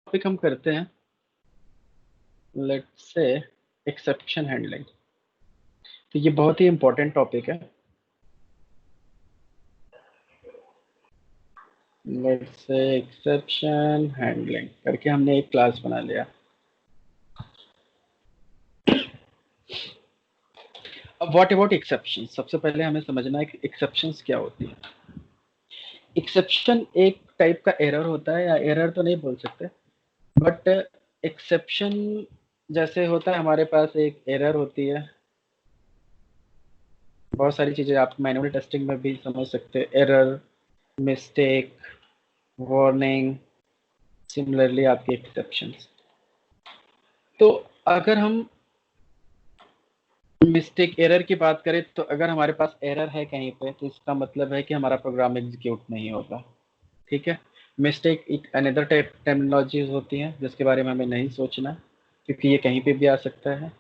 Topic हम करते हैं, लेट्स से एक्सेप्शन हैंडलिंग। तो ये बहुत ही इंपॉर्टेंट टॉपिक है। लेट्स से एक्सेप्शन हैंडलिंग करके हमने एक क्लास बना लिया। अब व्हाट अबाउट एक्सेप्शन? सबसे पहले हमें समझना है कि एक्सेप्शंस क्या होती है। एक्सेप्शन एक टाइप का एरर होता है, या एरर तो नहीं बोल सकते, बट एक्सेप्शन जैसे होता है, हमारे पास एक एरर होती है। बहुत सारी चीजें आप मैनुअल टेस्टिंग में भी समझ सकते हैं। एरर, मिस्टेक, वार्निंग, सिमिलरली आपके एक्सेप्शंस। तो अगर हम मिस्टेक एरर की बात करें, तो अगर हमारे पास एरर है कहीं पे, तो इसका मतलब है कि हमारा प्रोग्राम एग्जीक्यूट नहीं होगा। ठीक है। मिस्टेक एक अनदर टाइप टर्मिनोलॉजीज होती हैं जिसके बारे में हमें नहीं सोचना, क्योंकि ये कहीं पे भी आ सकता है।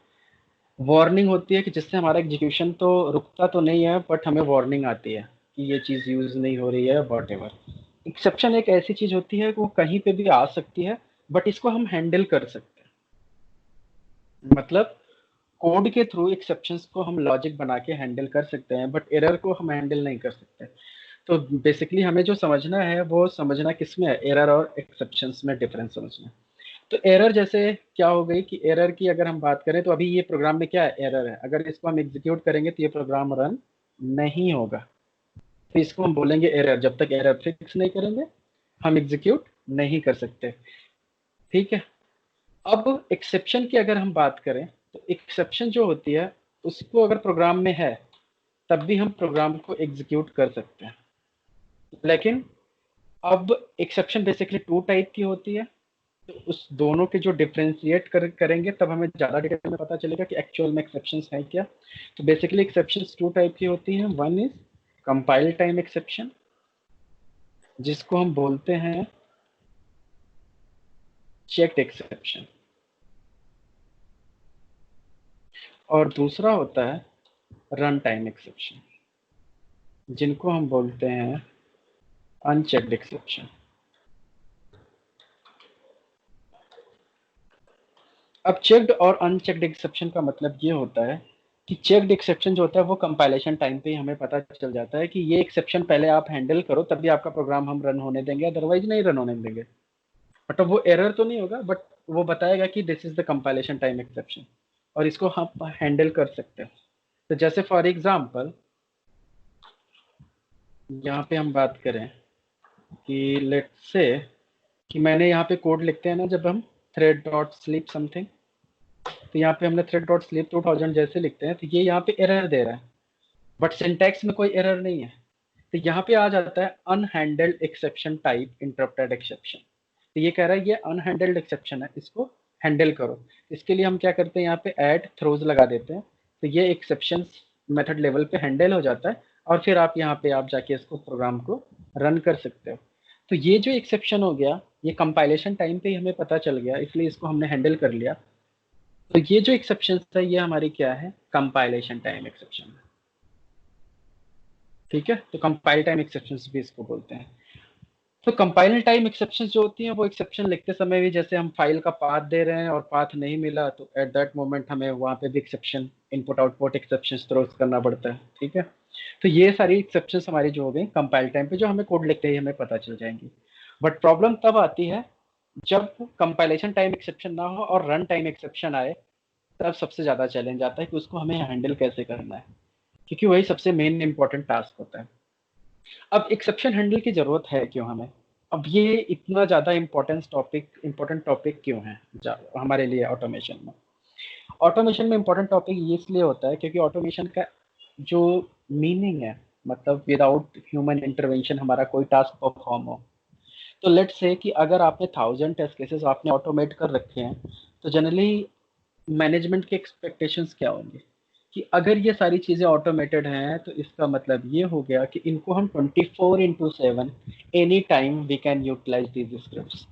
वार्निंग होती है कि जिससे हमारा एग्जीक्यूशन तो रुकता तो नहीं है, बट हमें वार्निंग आती है कि ये चीज़ यूज़ नहीं हो रही है, वॉट एवर। एक्सेप्शन एक ऐसी चीज़ होती है कि वो कहीं पे भी आ सकती है, बट इसको हम हैंडल कर सकते हैं। मतलब कोड के थ्रू एक्सेप्शंस को हम लॉजिक बना के हैंडल कर सकते हैं, बट एरर को हम हैंडल नहीं कर सकते। तो बेसिकली हमें जो समझना है वो समझना किसमें है, एरर और एक्सेप्शंस में डिफरेंस समझना है। तो एरर जैसे क्या हो गई कि एरर की अगर हम बात करें, तो अभी ये प्रोग्राम में क्या है, एरर है। अगर इसको हम एग्जीक्यूट करेंगे तो ये प्रोग्राम रन नहीं होगा। तो इसको हम बोलेंगे एरर। जब तक एरर फिक्स नहीं करेंगे हम एग्जीक्यूट नहीं कर सकते। ठीक है। अब एक्सेप्शन की अगर हम बात करें, तो एक्सेप्शन जो होती है उसको अगर प्रोग्राम में है, तब भी हम प्रोग्राम को एग्जीक्यूट कर सकते हैं। लेकिन अब एक्सेप्शन बेसिकली टू टाइप की होती है। तो उस दोनों के जो डिफरेंशिएट करेंगे, तब हमें ज़्यादा डिटेल में पता चलेगा कि एक्चुअल में एक्सेप्शंस हैं क्या। तो बेसिकली एक्सेप्शंस टू टाइप की होती हैं। One is compile time exception, जिसको हम बोलते हैं चेक्ड एक्सेप्शन, और दूसरा होता है रन टाइम एक्सेप्शन, जिनको हम बोलते हैं अनचेक्ड एक्सेप्शन। अब चेक्ड और अनचेक्ड एक्सेप्शन का मतलब ये होता है कि चेक्ड एक्सेप्शन जो होता है वो कंपाइलेशन टाइम पे ही हमें पता चल जाता है कि ये एक्सेप्शन पहले आप हैंडल करो, तभी आपका प्रोग्राम हम रन होने देंगे, अदरवाइज नहीं रन होने देंगे। बट अब वो एरर तो नहीं होगा, बट वो बताएगा कि this is the compilation time exception, और इसको हम हैंडल कर सकते हैं। तो जैसे फॉर एग्जाम्पल यहाँ पे हम बात करें कि लेट्स से कि मैंने यहाँ पे कोड लिखते हैं ना, जब हम थ्रेड डॉट स्लीप समथिंग, तो यहाँ पे हमने थ्रेड डॉट स्लीप 2000 जैसे लिखते हैं, तो ये यहाँ पे एरर दे रहा है, बट सिंटैक्स में कोई एरर नहीं है। तो यहाँ पे आ जाता है अनहैंडल्ड एक्सेप्शन टाइप इंटरप्टेड एक्सेप्शन। तो ये कह रहा है ये अनहैंडल्ड एक्सेप्शन है, इसको हैंडल करो। इसके लिए हम क्या करते हैं, यहाँ पे ऐड थ्रोज लगा देते हैं, तो ये एक्सेप्शन मेथड लेवल पे हैंडल हो जाता है, और फिर आप यहाँ पे आप जाके इसको प्रोग्राम को रन कर सकते हो। तो ये जो एक्सेप्शन हो गया, ये कंपाइलेशन टाइम पे ही हमें पता चल गया, इसलिए इसको हमने हैंडल कर लिया। तो ये जो एक्सेप्शन है ये हमारी क्या है, कंपाइलेशन टाइम एक्सेप्शन। ठीक है। तो कंपाइल टाइम एक्सेप्शंस भी इसको बोलते हैं। तो कंपाइल टाइम एक्सेप्शंस जो होती हैं, वो एक्सेप्शन लिखते समय भी, जैसे हम फाइल का पाथ दे रहे हैं और पाथ नहीं मिला, तो एट दैट मोमेंट हमें वहां पे भी exception input output exception throws करना पड़ता है। ठीक है। तो ये सारी एक्सेप्शंस हमारी जो हो गई कंपाइल टाइम पे, जो हमें कोड लिखते ही हमें पता चल जाएंगी। बट प्रॉब्लम तब आती है जब कंपाइलेशन टाइम एक्सेप्शन ना हो और रन टाइम एक्सेप्शन आए, तब सबसे ज्यादा चैलेंज आता है कि उसको हमें हैंडल कैसे करना है, क्योंकि वही सबसे मेन इंपॉर्टेंट टास्क होता है। अब एक्सेप्शन हैंडल की जरूरत है क्यों हमें? अब ये इतना ज्यादा इम्पोर्टेंट टॉपिक क्यों है हमारे लिए ऑटोमेशन में? ऑटोमेशन में इम्पोर्टेंट टॉपिक ये इसलिए होता है क्योंकि ऑटोमेशन का जो मीनिंग है, मतलब विदाउट ह्यूमन इंटरवेंशन हमारा कोई टास्क परफॉर्म हो। तो लेट्स से कि अगर आपने 1000 टेस्ट केसेस आपने ऑटोमेट कर रखे हैं, तो जनरली मैनेजमेंट के एक्सपेक्टेशंस क्या होंगे कि अगर ये सारी चीज़ें ऑटोमेटेड हैं, तो इसका मतलब ये हो गया कि इनको हम 24/7 any time we can utilize these scripts.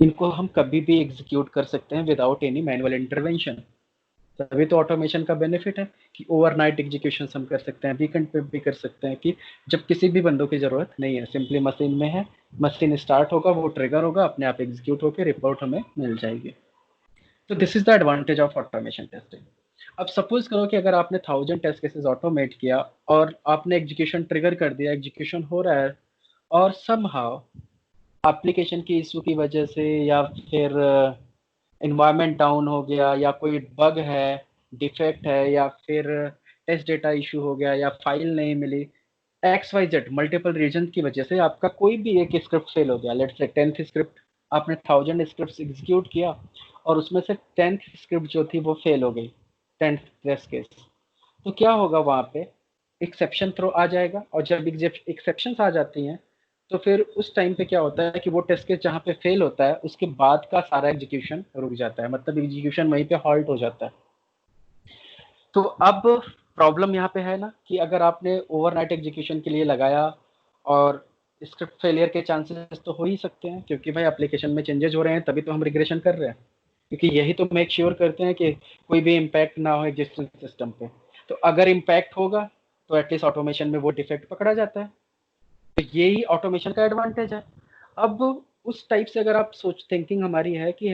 इनको हम कभी भी एग्जीक्यूट कर सकते हैं विदाउट एनी मैनुअल इंटरवेंशन। तभी तो ऑटोमेशन का बेनिफिट है कि ओवरनाइट एग्जीक्यूशन हम कर सकते हैं, वीकेंड पे भी कर सकते हैं, कि जब किसी भी बंदों की जरूरत नहीं है, सिंपली मशीन में है, मशीन स्टार्ट होगा, वो ट्रिगर होगा, अपने आप एग्जीक्यूट होकर रिपोर्ट हमें मिल जाएगी। तो this is the advantage of automation testing. अब सपोज करो कि अगर आपने 1000 टेस्ट केसेस ऑटोमेट किया और आपने एग्जीक्यूशन ट्रिगर कर दिया, एग्जीक्यूशन हो रहा है, और समहाउ एप्लीकेशन की इशू की वजह से या फिर इन्वायरमेंट डाउन हो गया या कोई बग है, डिफेक्ट है, या फिर टेस्ट डेटा इशू हो गया या फाइल नहीं मिली, X Y Z multiple reason की वजह से आपका कोई भी एक स्क्रिप्ट फेल हो गया, लेट्स से 10th स्क्रिप्ट, आपने 1000 स्क्रिप्ट एग्जीक्यूट किया और उसमें से 10th स्क्रिप्ट जो थी वो फेल हो गई, 10th टेस्ट केस, तो क्या होगा वहां पे, एक्सेप्शन थ्रो आ जाएगा, और जब एक्सेप्शन आ जाती हैं तो फिर उस टाइम पे क्या होता है कि वो टेस्ट केस जहाँ पे फेल होता है उसके बाद का सारा एग्जीक्यूशन रुक जाता है, मतलब एग्जीक्यूशन वहीं पे हॉल्ट हो जाता है। तो अब प्रॉब्लम यहाँ पे है ना कि अगर आपने ओवरनाइट एग्जीक्यूशन के लिए लगाया और स्क्रिप्ट फेलियर के चांसेस तो हो ही सकते हैं, क्योंकि भाई एप्लीकेशन में चेंजेस हो रहे हैं, तभी तो हम रिग्रेशन कर रहे हैं, क्योंकि यही तो मेक श्योर करते हैं कि कोई भी इम्पैक्ट ना हो एग्जिस्टिंग सिस्टम पे। तो अगर इम्पैक्ट होगा तो एटलीस्ट ऑटोमेशन में वो डिफेक्ट पकड़ा जाता है। तो यही ऑटोमेशन का एडवांटेज है। अब उस टाइप से अगर आप सोच थिंकिंग हमारी है कि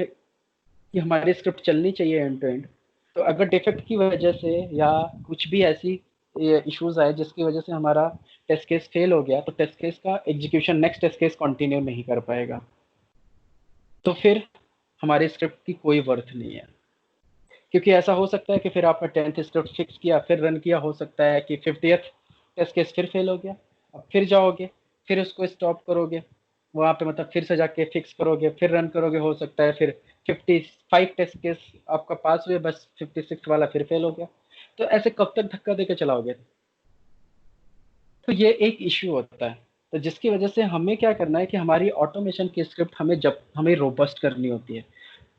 हमारी स्क्रिप्ट चलनी चाहिए एंड टू एंड, तो अगर डिफेक्ट की वजह से या कुछ भी ऐसी इश्यूज आए जिसकी वजह से हमारा टेस्ट केस फेल हो गया, तो टेस्ट केस का execution next test case continue नहीं कर पाएगा, तो फिर हमारी स्क्रिप्ट की कोई वर्थ नहीं है। क्योंकि ऐसा हो सकता है कि फिर आपने 10th स्क्रिप्ट फिक्स किया, फिर रन किया, हो सकता है कि 50th टेस्ट केस फिर फेल हो गया, अब फिर जाओगे, फिर उसको स्टॉप करोगे वहां पे, मतलब फिर से जाके फिक्स करोगे, फिर रन करोगे, हो सकता है फिर 55 टेस्ट केस आपका पास हुए, बस 56 वाला फिर फेल हो गया। तो ऐसे कब तक धक्का देके चलाओगे? तो ये एक इश्यू होता है। तो जिसकी वजह से हमें क्या करना है कि हमारी ऑटोमेशन की स्क्रिप्ट हमें रोबस्ट करनी होती है।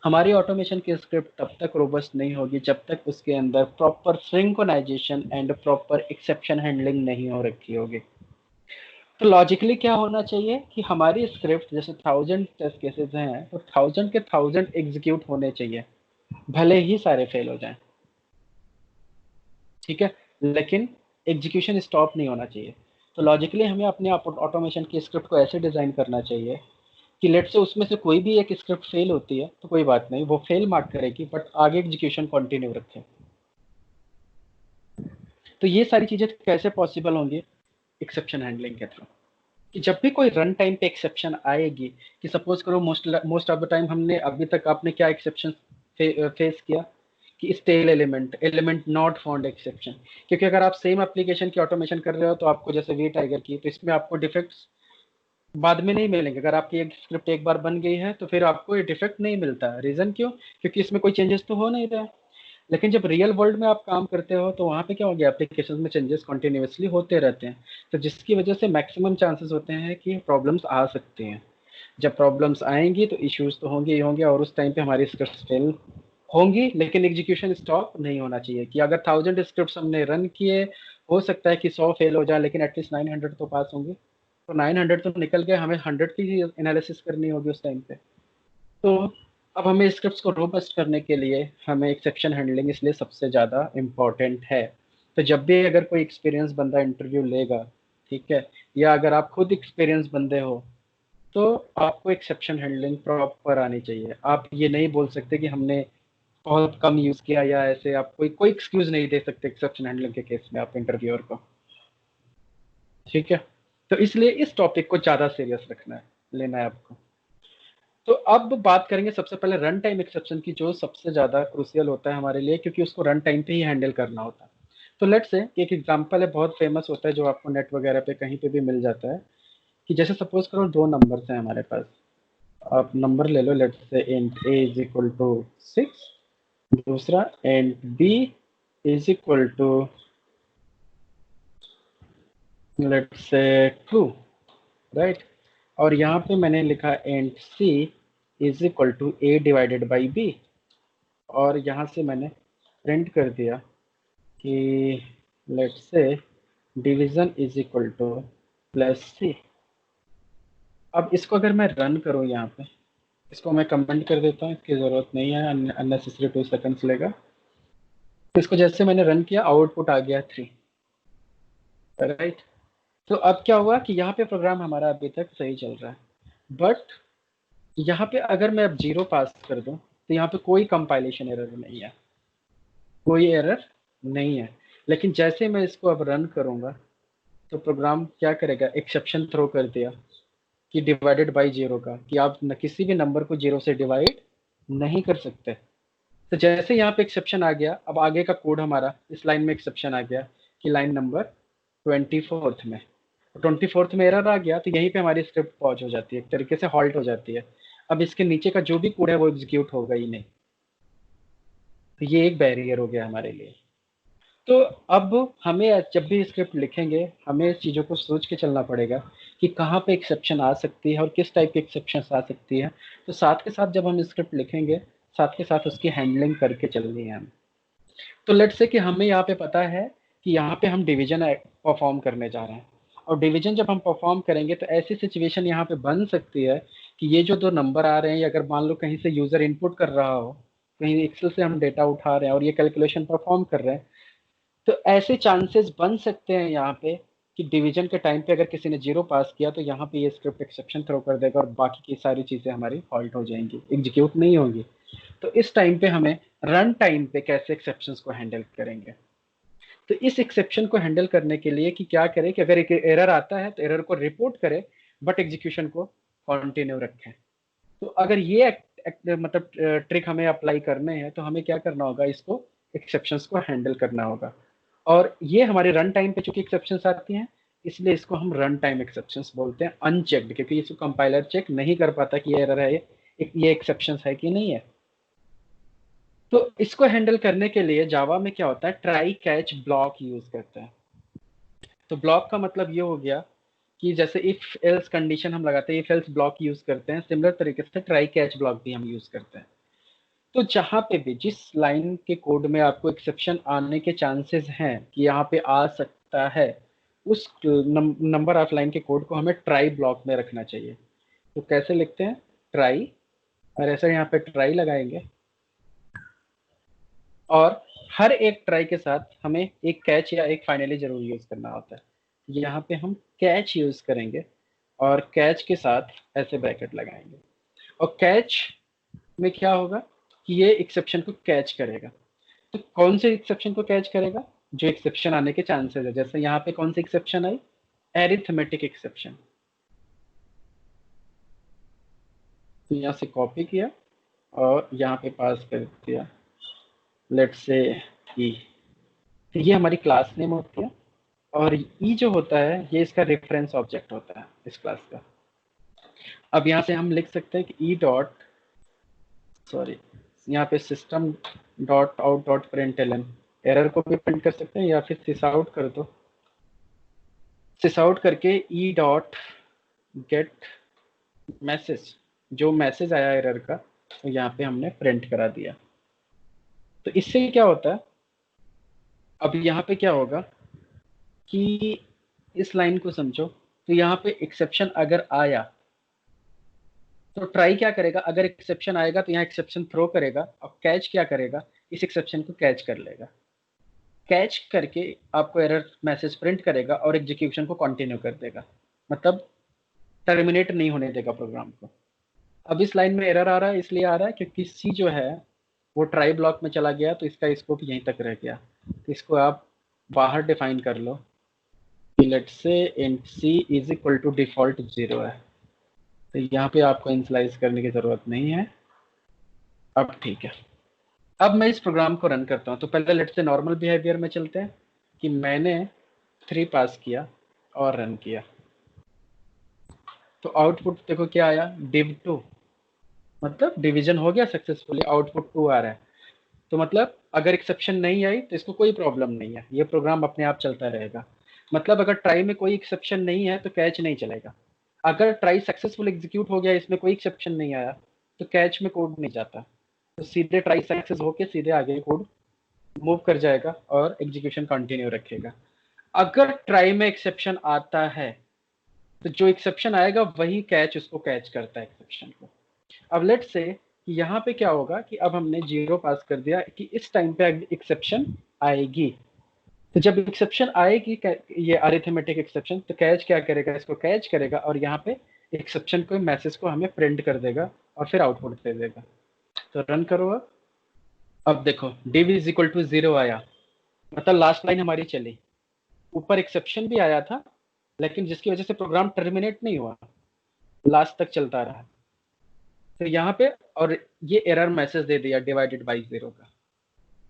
हमारी ऑटोमेशन की स्क्रिप्ट तब तक रोबस्ट नहीं होगी जब तक उसके अंदर proper synchronization and proper exception handling नहीं हो रखी होगी। तो लॉजिकली क्या होना चाहिए कि हमारी स्क्रिप्ट जैसे 1000 टेस्ट केसेस हैं तो 1000 के 1000 एग्जीक्यूट होने चाहिए, भले ही सारे फेल हो जाएं, ठीक है, लेकिन एग्जीक्यूशन स्टॉप नहीं होना चाहिए। तो लॉजिकली हमें अपने ऑटोमेशन की स्क्रिप्ट को ऐसे डिजाइन करना चाहिए कि लेट से उसमें से कोई भी एक स्क्रिप्ट फेल होती है तो कोई बात नहीं, वो फेल मार्क करेगी, बट आगे एग्जीक्यूशन कंटिन्यू रखें। तो ये सारी चीजें कैसे पॉसिबल होंगी? एक्सेप्शन हैंडलिंग के थ्रू। कि जब भी कोई रन टाइम पे एक्सेप्शन आएगी, कि सपोज करो मोस्ट ऑफ द टाइम हमने अभी तक आपने क्या एक्सेप्शन फेस किया कि stale element not found exception, क्योंकि अगर आप सेम एप्लीकेशन की ऑटोमेशन कर रहे हो तो आपको जैसे वी टाइगर की, तो इसमें आपको डिफेक्ट्स बाद में नहीं मिलेंगे। अगर आपकी एक स्क्रिप्ट एक बार बन गई है तो फिर आपको ये डिफेक्ट नहीं मिलता है। रीजन क्यों? क्योंकि इसमें कोई चेंजेस तो हो नहीं रहा है। लेकिन जब रियल वर्ल्ड में आप काम करते हो तो वहाँ पे क्या हो गया, एप्लीकेशन में चेंजेस कंटिन्यूअसली होते रहते हैं, तो जिसकी वजह से मैक्सिमम चांसेस होते हैं कि प्रॉब्लम्स आ सकती हैं। जब प्रॉब्लम्स आएंगी तो इश्यूज तो होंगे ही होंगे, और उस टाइम पे हमारी स्क्रिप्ट फेल होंगी, लेकिन एग्जीक्यूशन स्टॉप नहीं होना चाहिए। कि अगर 1000 स्क्रिप्ट हमने रन किए, हो सकता है कि 100 फेल हो जाए, लेकिन एटलीस्ट 900 तो पास होंगे। तो 900 तो निकल गए, हमें 100 की ही एनालिसिस करनी होगी उस टाइम पे। तो अब हमें स्क्रिप्ट्स को रोबस्ट करने के लिए हमें एक्सेप्शन हैंडलिंग इसलिए सबसे ज़्यादा इम्पॉर्टेंट है। तो जब भी अगर कोई एक्सपीरियंस बंदा इंटरव्यू लेगा, ठीक है, या अगर आप खुद एक्सपीरियंस बंदे हो, तो आपको एक्सेप्शन हैंडलिंग प्रॉपर आनी चाहिए। आप ये नहीं बोल सकते कि हमने बहुत कम यूज़ किया, या ऐसे आप कोई कोई एक्सक्यूज नहीं दे सकते एक्सेप्शन हैंडलिंग के केस में आप इंटरव्यूअर को, ठीक है। तो इसलिए इस टॉपिक को ज़्यादा सीरियस रखना है, लेना है आपको। तो अब बात करेंगे सबसे पहले रन टाइम एक्सेप्शन की, जो सबसे ज़्यादा क्रूशियल होता है हमारे लिए, क्योंकि उसको रन टाइम पे ही हैंडल करना होता है। तो लेट्स से एक एग्जांपल है, बहुत फेमस होता है, जो आपको नेट वगैरह पे कहीं पे भी मिल जाता है, कि जैसे सपोज करो दो नंबर्स हैं हमारे पास। आप नंबर ले लो, let's say int a is equal to 6, दूसरा int b is equal to let's say 2, right. और यहाँ पे मैंने लिखा int c is equal to a divided by b, और यहाँ से मैंने प्रिंट कर दिया कि let's say division is equal to plus c. अब इसको अगर मैं रन करूँ यहाँ पे, इसको मैं कमेंट कर देता हूँ, इसकी ज़रूरत नहीं है, अननेसेसरी 2 सेकंड्स लेगा। तो इसको जैसे मैंने रन किया, आउटपुट आ गया 3, राइट। तो अब क्या हुआ कि यहाँ पे प्रोग्राम हमारा अभी तक सही चल रहा है, बट यहाँ पे अगर मैं अब 0 पास कर दूं तो यहाँ पे कोई कंपाइलेशन एरर नहीं है, कोई एरर नहीं है। लेकिन जैसे मैं इसको अब रन करूंगा तो प्रोग्राम क्या करेगा, एक्सेप्शन थ्रो कर दिया कि डिवाइडेड बाई 0 का, कि आप न किसी भी नंबर को 0 से डिवाइड नहीं कर सकते। तो जैसे यहाँ पे एक्सेप्शन आ गया, अब आगे का कोड हमारा इस लाइन में एक्सेप्शन आ गया कि लाइन नंबर 24th में, 24th में एरर आ गया, तो यहीं पे हमारी स्क्रिप्ट पॉज हो जाती है, एक तरीके से हॉल्ट हो जाती है। अब इसके नीचे का जो भी कोड है वो एग्जीक्यूट होगा ही नहीं। तो ये एक बैरियर हो गया हमारे लिए। तो अब हमें जब भी स्क्रिप्ट लिखेंगे हमें इस चीज़ों को सोच के चलना पड़ेगा कि कहाँ पे एक्सेप्शन आ सकती है और किस टाइप की एक्सेप्शन आ सकती है। तो साथ के साथ जब हम स्क्रिप्ट लिखेंगे साथ के साथ उसकी हैंडलिंग करके चलनी है हमें। तो लेट्स से कि हमें यहाँ पे पता है कि यहाँ पे हम डिवीजन परफॉर्म करने जा रहे हैं, और डिवीजन जब हम परफॉर्म करेंगे तो ऐसी सिचुएशन यहाँ पे बन सकती है कि ये जो दो नंबर आ रहे हैं, अगर मान लो कहीं से यूजर इनपुट कर रहा हो, कहीं एक्सेल से हम डेटा उठा रहे हैं और ये कैलकुलेशन परफॉर्म कर रहे हैं, तो ऐसे चांसेस बन सकते हैं यहाँ पे कि डिवीजन के टाइम पे अगर किसी ने 0 पास किया तो यहाँ पे ये स्क्रिप्ट एक्सेप्शन थ्रो कर देगा और बाकी की सारी चीज़ें हमारी हॉल्ट हो जाएंगी, एग्जीक्यूट नहीं होंगी। तो इस टाइम पे हमें रन टाइम पे कैसे एक्सेप्शंस को हैंडल करेंगे। तो इस एक्सेप्शन को हैंडल करने के लिए कि क्या करें कि अगर एक एरर आता है तो एरर को रिपोर्ट करें बट एग्जीक्यूशन को कंटिन्यू रखें। तो अगर ये मतलब ट्रिक हमें अप्लाई करने हैं तो हमें क्या करना होगा, इसको एक्सेप्शंस को हैंडल करना होगा। और ये हमारे रन टाइम पे चूंकि एक्सेप्शंस आती हैं इसलिए इसको हम रन टाइम एक्सेप्शंस बोलते हैं, अनचेक्ड, क्योंकि इसको कंपाइलर चेक नहीं कर पाता कि ये एरर है, ये एक्सेप्शंस है कि नहीं है। तो इसको हैंडल करने के लिए जावा में क्या होता है, ट्राई कैच ब्लॉक यूज करते हैं। तो ब्लॉक का मतलब ये हो गया कि जैसे इफ एल्स कंडीशन हम लगाते हैं, इफ एल्स ब्लॉक यूज करते हैं, सिमिलर तरीके से ट्राई कैच ब्लॉक भी हम यूज करते हैं। तो जहां पे भी जिस लाइन के कोड में आपको एक्सेप्शन आने के चांसेस हैं कि यहाँ पे आ सकता है, उस नंबर ऑफ लाइन के कोड को हमें ट्राई ब्लॉक में रखना चाहिए। तो कैसे लिखते हैं, ट्राई, और ऐसे यहाँ पे ट्राई लगाएंगे, और हर एक ट्राई के साथ हमें एक कैच या एक फाइनली जरूर यूज करना होता है। यहाँ पे हम कैच यूज करेंगे और कैच के साथ ऐसे ब्रैकेट लगाएंगे, और कैच में क्या होगा कि ये एक्सेप्शन को कैच करेगा। तो कौन से एक्सेप्शन को कैच करेगा, जो एक्सेप्शन आने के चांसेस है। जैसे यहाँ पे कौन सी एक्सेप्शन आई, एरिथमेटिक एक्सेप्शन। तो यहाँ से कॉपी किया और यहाँ पे पास कर दिया, लेट्स से ई। तो ये हमारी क्लास नेम होती है, और ई जो होता है ये इसका रेफरेंस ऑब्जेक्ट होता है इस क्लास का। अब यहाँ से हम लिख सकते हैं कि ई डॉट, सॉरी, यहाँ पे system dot out dot println, error को भी प्रिंट कर सकते हैं या फिर सिस आउट कर दो, सिस आउट करके ई डॉट गेट मैसेज, जो मैसेज आया एरर का तो यहाँ पे हमने प्रिंट करा दिया। तो इससे क्या होता है, अब यहाँ पे क्या होगा कि इस लाइन को समझो, तो यहाँ पे एक्सेप्शन अगर आया तो ट्राई क्या करेगा, अगर एक्सेप्शन आएगा तो यहाँ एक्सेप्शन थ्रो करेगा, और कैच क्या करेगा, इस एक्सेप्शन को कैच कर लेगा, कैच करके आपको एरर मैसेज प्रिंट करेगा और एग्जीक्यूशन को कंटिन्यू कर देगा, मतलब टर्मिनेट नहीं होने देगा प्रोग्राम को। अब इस लाइन में एरर आ रहा है, इसलिए आ रहा है क्योंकि सी जो है वो ट्राई ब्लॉक में चला गया, तो इसका स्कोप यहीं तक रह गया। तो इसको आप बाहर डिफाइन कर लो, let's say int c is equal to default 0 है। तो यहाँ पे आपको इनिशियलाइज करने की जरूरत नहीं है। अब ठीक है, अब मैं इस प्रोग्राम को रन करता हूँ। तो पहले लेट्स से नॉर्मल बिहेवियर में चलते हैं कि मैंने 3 पास किया और रन किया, तो आउटपुट देखो क्या आया, div2, मतलब डिवीजन हो गया सक्सेसफुली, आउटपुट 2 आ रहा है। तो मतलब अगर एक्सेप्शन नहीं आई तो इसको कोई प्रॉब्लम नहीं है, ये प्रोग्राम अपने आप चलता रहेगा। मतलब अगर ट्राई में कोई एक्सेप्शन नहीं है तो कैच नहीं चलेगा। अगर ट्राई सक्सेसफुल एग्जीक्यूट हो गया, इसमें कोई एक्सेप्शन नहीं आया, तो कैच में कोड नहीं जाता, तो सीधे ट्राई सक्सेस होके सीधे आगे कोड मूव कर जाएगा और एग्जीक्यूशन कंटिन्यू रखेगा। अगर ट्राई में एक्सेप्शन आता है तो जो एक्सेप्शन आएगा वही कैच उसको कैच करता है एक्सेप्शन को। अब लेट्स से कि यहाँ पे क्या होगा कि अब हमने 0 पास कर दिया कि इस टाइम पे एक्सेप्शन आएगी। तो जब एक्सेप्शन आएगी ये अरिथमेटिक एक्सेप्शन, तो कैच क्या करेगा, इसको कैच करेगा और यहाँ पे एक्सेप्शन को मैसेज को हमें प्रिंट कर देगा और फिर आउटपुट दे देगा। तो रन करो। अब देखो div इज इक्वल टू 0 आया, मतलब लास्ट लाइन हमारी चली। ऊपर एक्सेप्शन भी आया था लेकिन जिसकी वजह से प्रोग्राम टर्मिनेट नहीं हुआ, लास्ट तक चलता रहा। तो यहाँ पे और ये एरर मैसेज दे दिया डिवाइडेड बाई 0 का।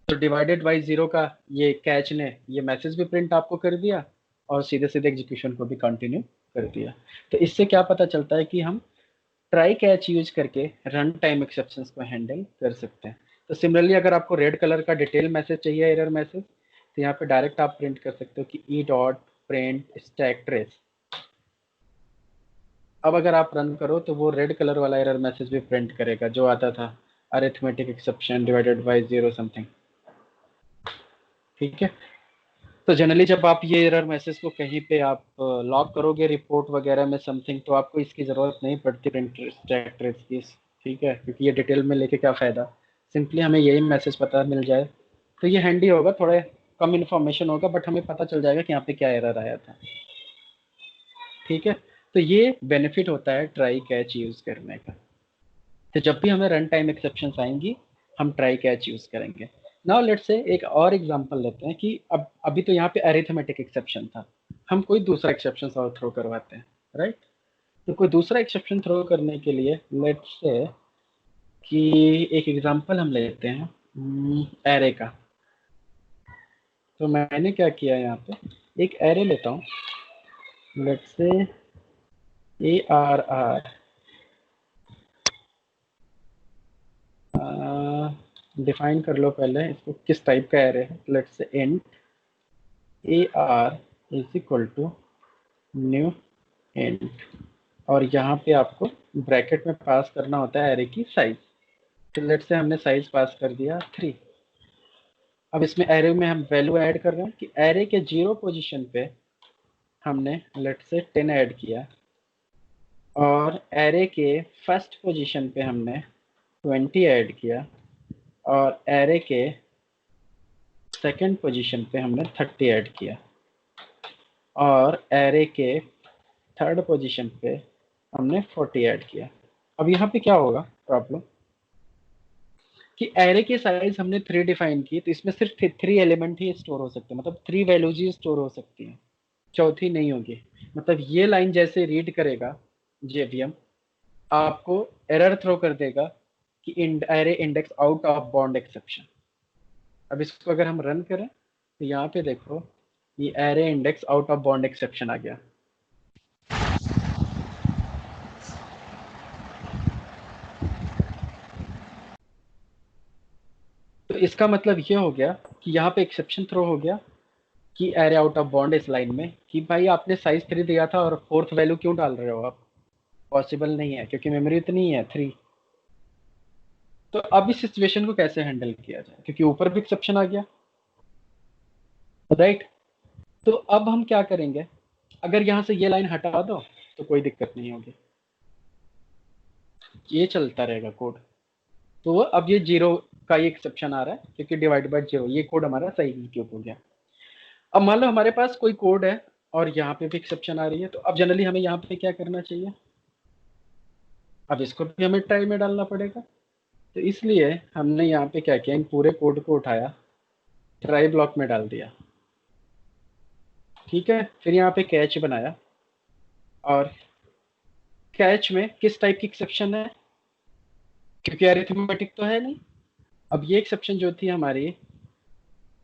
तो डिवाइडेड बाई 0 का ये कैच ने ये मैसेज भी प्रिंट आपको कर दिया और सीधे सीधे एग्जीक्यूशन को भी कंटिन्यू कर दिया। तो इससे क्या पता चलता है कि हम ट्राई कैच यूज करके रन टाइम एक्सेप्शंस को हैंडल कर सकते हैं। तो सिमिलरली अगर आपको रेड कलर का डिटेल मैसेज चाहिए, एरर मैसेज, तो यहाँ पे डायरेक्ट आप प्रिंट कर सकते हो कि E dot print stack trace. अब अगर आप रन करो तो वो रेड कलर वाला एरर मैसेज भी प्रिंट करेगा जो आता था arithmetic exception divided by 0 something. ठीक है। तो जनरली जब आप ये एरर मैसेज को कहीं पे आप लॉग करोगे रिपोर्ट वगैरह में समथिंग, तो आपको इसकी ज़रूरत नहीं पड़ती प्रिंट स्टैक ट्रेस की। ठीक है, क्योंकि ये डिटेल में लेके क्या फ़ायदा, सिंपली हमें यही मैसेज पता मिल जाए तो ये हैंडी होगा। थोड़ा कम इन्फॉर्मेशन होगा बट हमें पता चल जाएगा कि यहाँ पे क्या एरर आया था। ठीक है, तो ये बेनिफिट होता है ट्राई कैच यूज़ करने का। तो जब भी हमें रन टाइम एक्सेप्शंस आएंगी हम ट्राई कैच यूज़ करेंगे। नाउ लेट्स से एक और एग्जांपल लेते हैं कि अब अभी तो यहाँ पे अरिथमेटिक एक्सेप्शन था, हम कोई दूसरा एक्सेप्शन और थ्रो करवाते हैं, राइट। तो कोई दूसरा एक्सेप्शन थ्रो करने के लिए लेट्स से कि एक एग्जांपल हम लेते हैं एरे का। तो मैंने क्या किया, यहाँ पे एक एरे लेता हूँ, लेट्स से ARR डिफाइन कर लो पहले इसको किस टाइप का एरे है। Let's say int AR is equal to new int, और यहाँ पे आपको ब्रैकेट में पास करना होता है एरे की साइज। तो लेट्स से हमने साइज पास कर दिया 3। अब इसमें एरे में हम वैल्यू ऐड कर रहे हैं कि एरे के 0 पोजीशन पे हमने लेट्स से 10 ऐड किया और एरे के फर्स्ट पोजीशन पे हमने 20 ऐड किया और एरे के सेकंड पोजीशन पे हमने 30 ऐड किया और एरे के थर्ड पोजीशन पे हमने 40 ऐड किया। अब यहाँ पे क्या होगा प्रॉब्लम कि एरे के साइज हमने 3 डिफाइन की, तो इसमें सिर्फ 3 एलिमेंट ही स्टोर हो सकते हैं, मतलब 3 वैल्यूज ही स्टोर हो सकती हैं, चौथी नहीं होगी। मतलब ये लाइन जैसे रीड करेगा जेवीएम आपको एरर थ्रो कर देगा कि array index out of bound exception. अब इसको अगर हम रन करें तो यहाँ पे देखो ये array index out of bound exception आ गया। तो इसका मतलब ये हो गया कि यहाँ पे एक्सेप्शन थ्रो हो गया कि एरे आउट ऑफ बाउंड इस लाइन में कि भाई आपने साइज 3 दिया था और फोर्थ वैल्यू क्यों डाल रहे हो आप, पॉसिबल नहीं है क्योंकि मेमोरी इतनी है 3। तो अब इस सिचुएशन को कैसे हैंडल किया जाए, क्योंकि ऊपर भी एक्सेप्शन आ गया, राइट। तो अब हम क्या करेंगे, अगर यहाँ से ये लाइन हटा दो तो कोई दिक्कत नहीं होगी, ये चलता रहेगा कोड। तो अब ये 0 का ये एक्सेप्शन आ रहा है क्योंकि डिवाइड बाय 0 ये कोड हमारा सही एग्जीक्यूट हो गया। अब मान लो हमारे पास कोई कोड है और यहाँ पे भी एक्सेप्शन आ रही है, तो अब जनरली हमें यहाँ पे क्या करना चाहिए, अब इसको भी हमें ट्राई में डालना पड़ेगा। तो इसलिए हमने यहाँ पे क्या किया, इन पूरे कोड को उठाया ट्राई ब्लॉक में डाल दिया। ठीक है, फिर यहाँ पे कैच बनाया और कैच में किस टाइप की एक्सेप्शन है, क्योंकि अरिथमेटिक तो है नहीं। अब ये एक्सेप्शन जो थी हमारी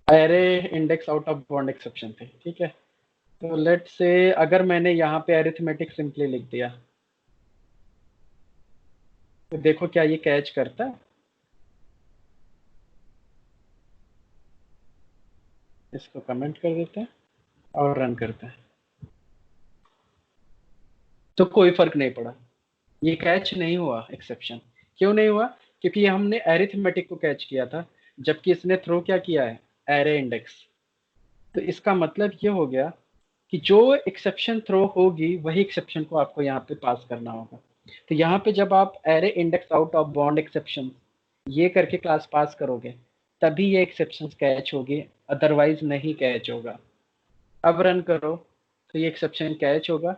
array index out of bound exception थी। ठीक है, तो लेट से अगर मैंने यहाँ पे अरिथमेटिक सिंपली लिख दिया तो देखो क्या ये कैच करता है। इसको कमेंट कर देते हैं और रन करते हैं, तो कोई फर्क नहीं पड़ा, ये कैच नहीं हुआ एक्सेप्शन। क्यों नहीं हुआ, क्योंकि ये हमने अरिथमेटिक को कैच किया था जबकि इसने थ्रो क्या किया है, एरे इंडेक्स। तो इसका मतलब ये हो गया कि जो एक्सेप्शन थ्रो होगी वही एक्सेप्शन को आपको यहाँ पे पास करना होगा। तो यहाँ पे जब आप array index out of bound exception ये करके क्लास पास करोगे तभी ये एक्सेप्शन कैच होगी, अदरवाइज नहीं कैच होगा। अब रन करो तो ये एक्सेप्शन कैच होगा।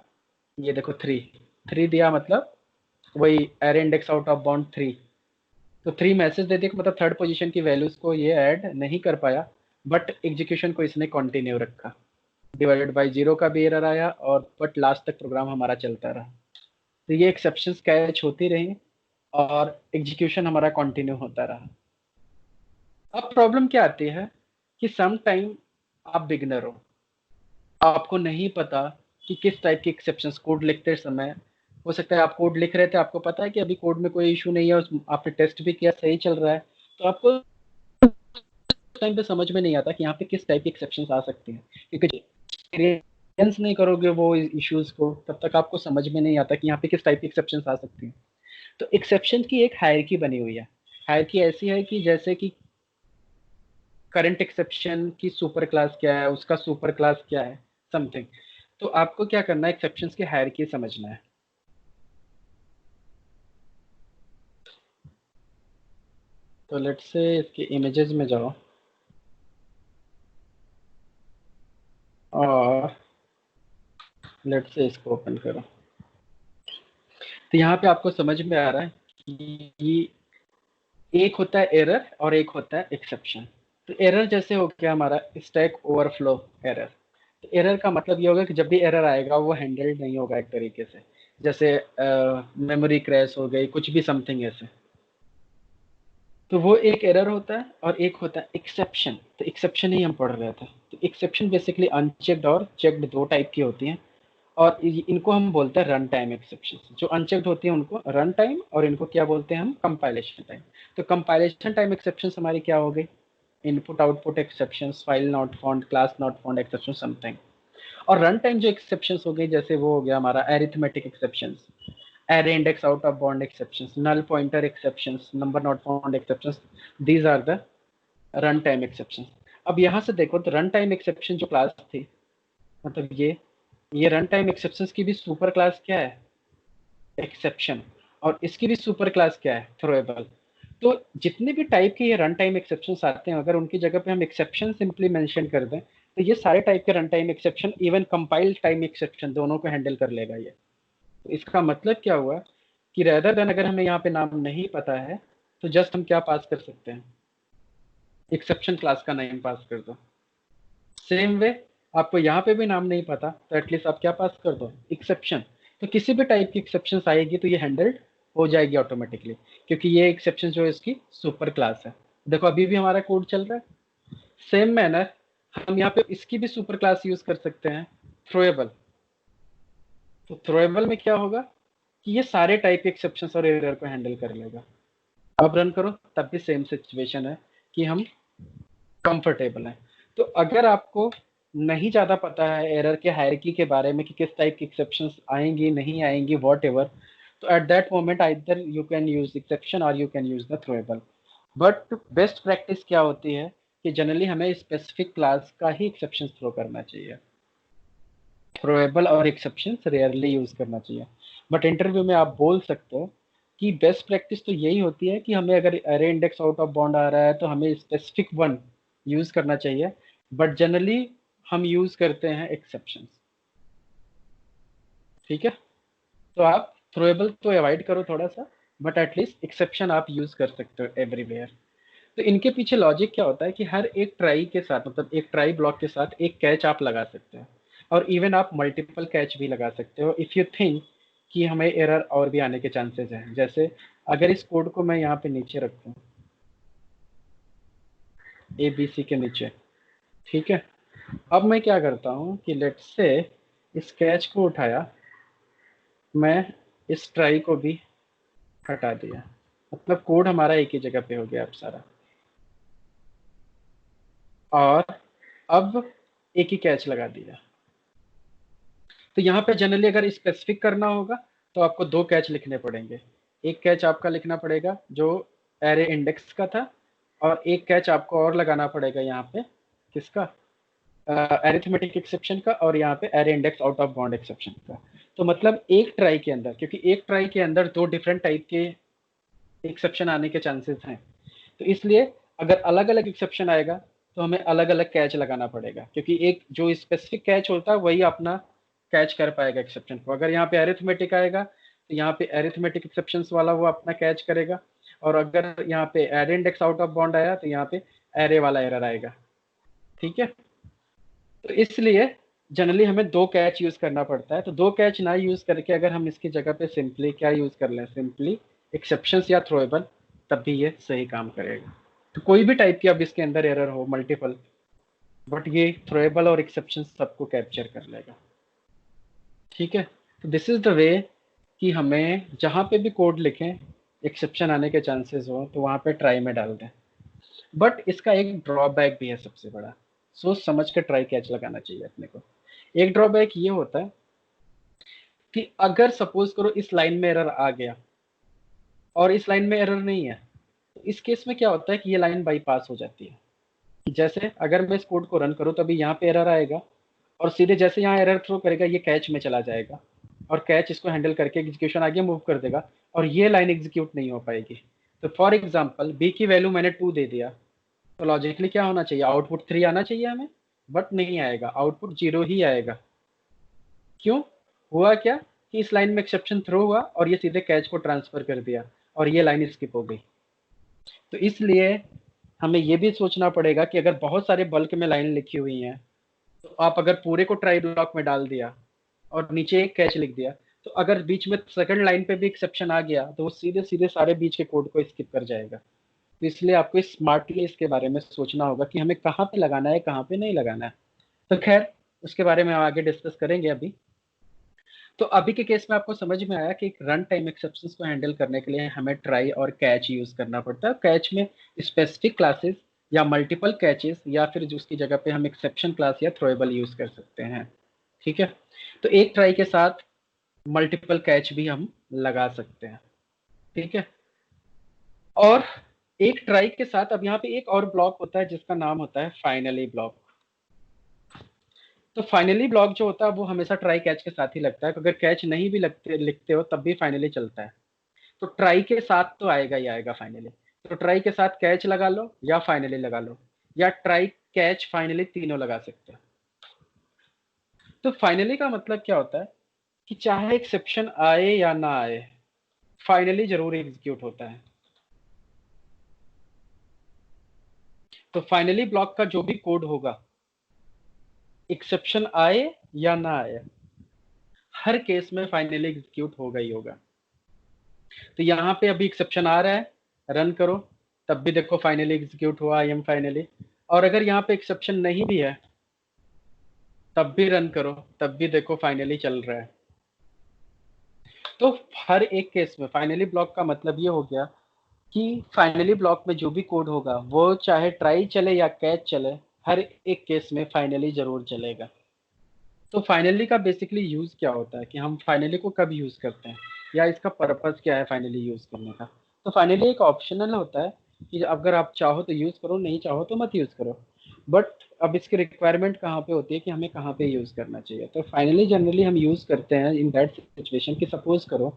ये देखो 3 दिया, मतलब वही array index out of bound 3, तो 3 मैसेज दे दिया, मतलब थर्ड पोजीशन की वैल्यूज को ये ऐड नहीं कर पाया, बट एग्जीक्यूशन को इसने कंटिन्यू रखा। डिवाइडेड बाय 0 का भी एरर आया, और बट लास्ट तक प्रोग्राम हमारा चलता रहा। तो ये एक्सेप्शंस कैच होती रही और एग्जीक्यूशन हमारा कंटिन्यू होता रहा। अब प्रॉब्लम क्या आती है कि सम टाइम आप बिगनर आपको नहीं पता कि किस टाइप की एक्सेप्शंस कोड लिखते समय। हो सकता है आप कोड लिख रहे थे, आपको पता है कि अभी कोड में कोई इशू नहीं है, आपने टेस्ट भी किया, सही चल रहा है, तो आपको टाइम पे समझ में नहीं आता कि यहाँ पे किस टाइप की एक्सेप्शंस आ सकती हैं, क्योंकि एक्सपीरियंस नहीं करोगे वो इश्यूज को, तब तक आपको समझ में नहीं आता कि यहाँ पे किस टाइप की एक्सेप्शंस आ सकती हैं। तो एक्सेप्शन की एक हायरार्की बनी हुई है। हायरार्की ऐसी है कि जैसे कि करंट एक्सेप्शन की सुपर क्लास क्या है, उसका सुपर क्लास क्या है, समथिंग। तो आपको क्या करना है, एक्सेप्शंस की हायरार्की समझना है। तो लेट्स से इसके इमेजेस में जाओ और लेट्स से इसको ओपन करो। तो यहाँ पे आपको समझ में आ रहा है कि एक होता है एरर और एक होता है एक्सेप्शन। तो एरर जैसे हो गया हमारा स्टैक ओवरफ्लो एरर। तो एरर का मतलब ये होगा कि जब भी एरर आएगा वो हैंडल्ड नहीं होगा एक तरीके से, जैसे मेमोरी क्रैश हो गई, कुछ भी समथिंग ऐसे। तो वो एक एरर होता है, और एक होता है एक्सेप्शन। तो एक्सेप्शन ही हम पढ़ रहे थे। तो एक्सेप्शन बेसिकली अनचेक्ड और चेक्ड दो टाइप की होती हैं, और इनको हम बोलते हैं रन टाइम एक्सेप्शन। जो अनचेक्ड होती हैं उनको रन टाइम, और इनको क्या बोलते हैं हम, कंपाइलेशन टाइम। तो कंपाइलेशन टाइम एक्सेप्शन हमारी क्या हो गई, input output exception, file not found, class not found exception something. और रन टाइम जो एक्सेप्शन हो गई, जैसे वो हो गया हमारा arithmetic exception, array index out of bound exceptions, null pointer exceptions, number not found exceptions, these are the runtime exceptions। अब यहाँ से देखो तो रन टाइम एक्सेप्शन जो क्लास थी, मतलब ये रन टाइम एक्सेप्शंस की भी सुपर क्लास क्या है, एक्सेप्शन, और इसकी भी सुपर क्लास क्या है, थ्रोएबल। तो जितने भी टाइप के ये रन टाइम एक्सेप्शंस आते हैं, अगर उनकी जगह पे हम एक्सेप्शन सिंपली मेंशन कर दें, तो ये सारे टाइप के run time exception, even compile time exception, दोनों को हैंडल कर लेगा ये। तो इसका मतलब क्या हुआ कि रेदर देन अगर हमें यहाँ पे नाम नहीं पता है, तो जस्ट हम क्या पास कर सकते हैं, एक्सेप्शन क्लास का नेम पास कर दो। सेम वे आपको यहाँ पे भी नाम नहीं पता, तो एटलीस्ट आप क्या पास कर दो, एक्सेप्शन। तो किसी भी टाइप की एक्सेप्शन आएगी तो ये हैंडल्ड हो जाएगी ऑटोमेटिकली, क्योंकि ये एक्सेप्शन जो है इसकी सुपर क्लास है। देखो अभी भी हमारा कोड चल रहा है। सेम मैनर हम यहाँ पे इसकी भी सुपर क्लास यूज कर सकते हैं, थ्रोएबल। तो थ्रोएबल में क्या होगा कि ये सारे टाइप के एक्सेप्शंस और एरर को हैंडल कर लेगा। अब रन करो तब भी सेम सिचुएशन है कि हम कंफर्टेबल हैं। तो अगर आपको नहीं ज़्यादा पता है एरर के हायरार्की के बारे में कि किस टाइप की एक्सेप्शंस आएंगी नहीं आएंगी व्हाटएवर, तो at that moment either you can use exception और you can use the throwable. But best practice क्या होती है कि जनरली हमें स्पेसिफिक क्लास का ही एक्सेप्शन थ्रो करना चाहिए, थ्रोएबल और एक्सेप्शन रेयरली यूज करना चाहिए। बट इंटरव्यू में आप बोल सकते हो कि बेस्ट प्रैक्टिस तो यही होती है कि हमें अगर अरे इंडेक्स आउट ऑफ बाउंड आ रहा है तो हमें स्पेसिफिक वन यूज करना चाहिए, बट जनरली हम यूज करते हैं एक्सेप्शन। ठीक है, तो आप थ्रोएबल तो अवॉइड करो थोड़ा सा, बट एटलीस्ट एक्सेप्शन आप यूज कर सकते हो एवरीवेयर। तो इनके पीछे लॉजिक क्या होता है कि हर एक ट्राई के साथ, मतलब एक ट्राई ब्लॉक के साथ एक कैच आप लगा सकते हैं, और इवन आप मल्टीपल कैच भी लगा सकते हो इफ़ यू थिंक कि हमें एरर और भी आने के चांसेस हैं। जैसे अगर इस कोड को मैं यहाँ पे नीचे रखूँ, ABC के नीचे, ठीक है। अब मैं क्या करता हूँ कि लेट्स से इस कैच को उठाया, मैं इस ट्राई को भी हटा दिया, मतलब कोड हमारा एक ही जगह पे हो गया अब सारा। और अब एक ही कैच लगा दिया। तो यहाँ पे जनरली अगर स्पेसिफिक करना होगा तो आपको 2 कैच लिखने पड़ेंगे। एक कैच आपका लिखना पड़ेगा जो एरे इंडेक्स का था, और एक कैच आपको और लगाना पड़ेगा यहाँ पे, किसका, अरिथमेटिक एक्सेप्शन का, और यहाँ पे array index out of bound exception का। तो मतलब एक ट्राई के अंदर, क्योंकि एक ट्राई के अंदर 2 डिफरेंट टाइप के एक्सेप्शन आने के चांसेस हैं, तो इसलिए अगर अलग अलग एक्सेप्शन आएगा तो हमें अलग अलग कैच लगाना पड़ेगा, क्योंकि एक जो स्पेसिफिक कैच होता है वही अपना कैच कर पाएगा एक्सेप्शन को। अगर यहाँ पे अरिथमेटिक आएगा तो यहाँ पे अरिथमेटिक एक्सेप्शंस वाला वो अपना कैच करेगा, और अगर यहाँ पे array index out of bound आया तो यहाँ पे एरे वाला एरर आएगा। ठीक है, तो इसलिए जनरली हमें दो कैच यूज करना पड़ता है। तो दो कैच ना यूज करके अगर हम इसकी जगह पे सिंपली क्या यूज कर लें, सिंपली एक्सेप्शंस या थ्रोएबल, तब भी ये सही काम करेगा। तो कोई भी टाइप की अब इसके अंदर एरर हो, मल्टीपल, बट ये थ्रोएबल और एक्सेप्शन सबको कैप्चर कर लेगा। ठीक है, तो दिस इज द वे कि हमें जहां पे भी कोड लिखें एक्सेप्शन आने के चांसेस हो तो वहां पे ट्राई में डाल दें। बट इसका एक ड्रॉबैक भी है सबसे बड़ा, सोच समझ कर ट्राई कैच लगाना चाहिए अपने को। एक ड्रॉबैक ये होता है कि अगर सपोज करो इस लाइन में एरर आ गया और इस लाइन में एरर नहीं है, तो इस केस में क्या होता है कि ये लाइन बाईपास हो जाती है। जैसे अगर मैं इस कोड को रन करूं तो अभी यहाँ पे एरर आएगा, और सीधे जैसे यहाँ एरर थ्रो करेगा ये कैच में चला जाएगा, और कैच इसको हैंडल करके एग्जीक्यूशन आगे मूव कर देगा, और ये लाइन एग्जीक्यूट नहीं हो पाएगी। तो फॉर एग्जाम्पल बी की वैल्यू मैंने 2 दे दिया, तो लॉजिकली क्या होना चाहिए, आउटपुट 3 आना चाहिए हमें, बट नहीं आएगा, आउटपुट 0 ही आएगा। क्यों? हुआ क्या कि इस लाइन में एक्सेप्शन थ्रो हुआ और ये सीधे कैच को ट्रांसफर कर दिया और ये लाइन स्किप हो गई। तो इसलिए हमें ये भी सोचना पड़ेगा कि अगर बहुत सारे बल्क में लाइन लिखी हुई हैं, तो आप अगर पूरे को ट्राई ब्लॉक में डाल दिया और नीचे एक कैच लिख दिया, तो अगर बीच में सेकंड लाइन पे भी एक्सेप्शन आ गया तो वो सीधे सीधे सारे बीच के कोड को स्किप कर जाएगा। तो इसलिए आपको स्मार्टली इसके बारे में सोचना होगा कि हमें कहाँ पे लगाना है, कहाँ पे नहीं लगाना है। तो खैर उसके बारे में हम आगे डिस्कस करेंगे अभी। तो अभी के केस में आपको समझ में आया कि रन टाइम एक्सेप्शंस को हैंडल करने के लिए हमें ट्राई और कैच यूज करना पड़ता है। कैच में स्पेसिफिक क्लासेस या मल्टीपल कैचेस, या फिर जो उसकी जगह पे हम एक्सेप्शन क्लास या थ्रोएबल यूज कर सकते हैं। ठीक है, तो एक ट्राई के साथ मल्टीपल कैच भी हम लगा सकते हैं। ठीक है, और एक ट्राई के साथ अब यहाँ पे एक और ब्लॉक होता है जिसका नाम होता है फाइनली ब्लॉक। तो फाइनली ब्लॉक जो होता है वो हमेशा ट्राई कैच के साथ ही लगता है, अगर कैच नहीं भी लिखते हो तब भी फाइनली चलता है। तो ट्राई के साथ तो आएगा ही आएगा फाइनली। तो ट्राई के साथ कैच लगा लो या फाइनली लगा लो, या ट्राई कैच फाइनली तीनों लगा सकते हो। तो फाइनली का मतलब क्या होता है कि चाहे एक्सेप्शन आए या ना आए, फाइनली जरूर एग्जीक्यूट होता है। तो फाइनली ब्लॉक का जो भी कोड होगा, एक्सेप्शन आए या ना आए, हर केस में फाइनली एग्जीक्यूट होगा ही होगा। तो यहाँ पे अभी एक्सेप्शन आ रहा है, रन करो, तब भी देखो फाइनली एग्जीक्यूट हुआ, आई एम फाइनली। और अगर यहाँ पे एक्सेप्शन नहीं भी है तब भी रन करो, तब भी देखो फाइनली चल रहा है। तो हर एक केस में फाइनली ब्लॉक का मतलब ये हो गया कि फाइनली ब्लॉक में जो भी कोड होगा वो चाहे ट्राई चले या कैच चले, हर एक केस में फाइनली जरूर चलेगा। तो फाइनली का बेसिकली यूज क्या होता है कि हम फाइनली को कब यूज करते हैं, या इसका पर्पस क्या है फाइनली यूज करने का। तो फाइनली एक ऑप्शनल होता है कि अगर आप चाहो तो यूज करो, नहीं चाहो तो मत यूज करो। बट अब इसकी रिक्वायरमेंट कहाँ पे होती है कि हमें कहाँ पे यूज करना चाहिए। तो फाइनली जनरली हम यूज करते हैं इन दैट सिचुएशन कि सपोज करो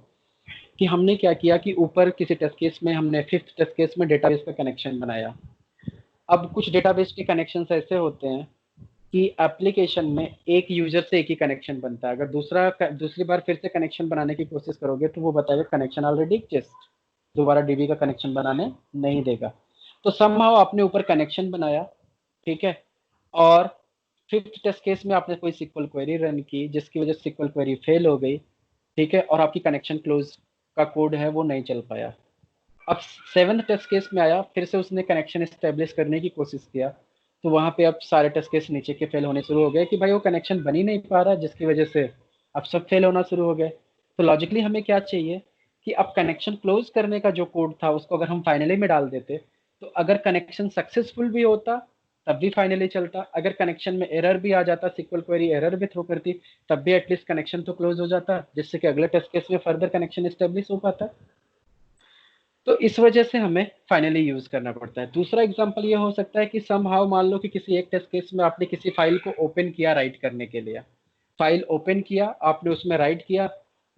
कि हमने क्या किया कि ऊपर किसी टेस्ट केस में हमने फिफ्थ टेस्ट केस में डेटाबेस का कनेक्शन बनाया। अब कुछ डेटाबेस के कनेक्शन ऐसे होते हैं कि एप्लीकेशन में एक यूजर से एक ही कनेक्शन बनता है, अगर दूसरी बार फिर से कनेक्शन बनाने की कोशिश करोगे तो वो बताएगा कनेक्शन ऑलरेडी एग्जिस्ट, दोबारा डीबी का कनेक्शन बनाने नहीं देगा। तो समहाउ आपने ऊपर कनेक्शन बनाया, ठीक है, और फिफ्थ टेस्ट केस में आपने कोई सिक्वल क्वेरी रन की जिसकी वजह से सिक्वल क्वेरी फेल हो गई, ठीक है, और आपकी कनेक्शन क्लोज का कोड है वो नहीं चल पाया। अब सेवंथ टेस्ट केस में आया, फिर से उसने कनेक्शन एस्टेब्लिश करने की कोशिश किया, तो वहां पे अब सारे टेस्ट केस नीचे के फेल होने शुरू हो गए कि भाई वो कनेक्शन बन ही नहीं पा रहा, जिसकी वजह से अब सब फेल होना शुरू हो गए। तो लॉजिकली हमें क्या चाहिए कि अब कनेक्शन क्लोज करने का जो कोड था उसको अगर हम फाइनली में डाल देते, तो अगर कनेक्शन सक्सेसफुल भी होता तब भी फाइनली चलता, अगर कनेक्शन में एरर भी आ जाता, सिक्वल क्वेरी एरर भी थ्रो करती, तब भी एटलीस्ट कनेक्शन तो क्लोज हो जाता, जिससे कि अगले टेस्ट केस में फर्दर कनेक्शन एस्टेब्लिश हो पाता। तो इस वजह से हमें फाइनली यूज करना पड़ता है। दूसरा एग्जांपल ये हो सकता है कि समहाउ मान लो कि किसी एक टेस्ट केस में आपने किसी फाइल को ओपन किया राइट करने के लिए, फाइल ओपन किया आपने, उसमें राइट किया,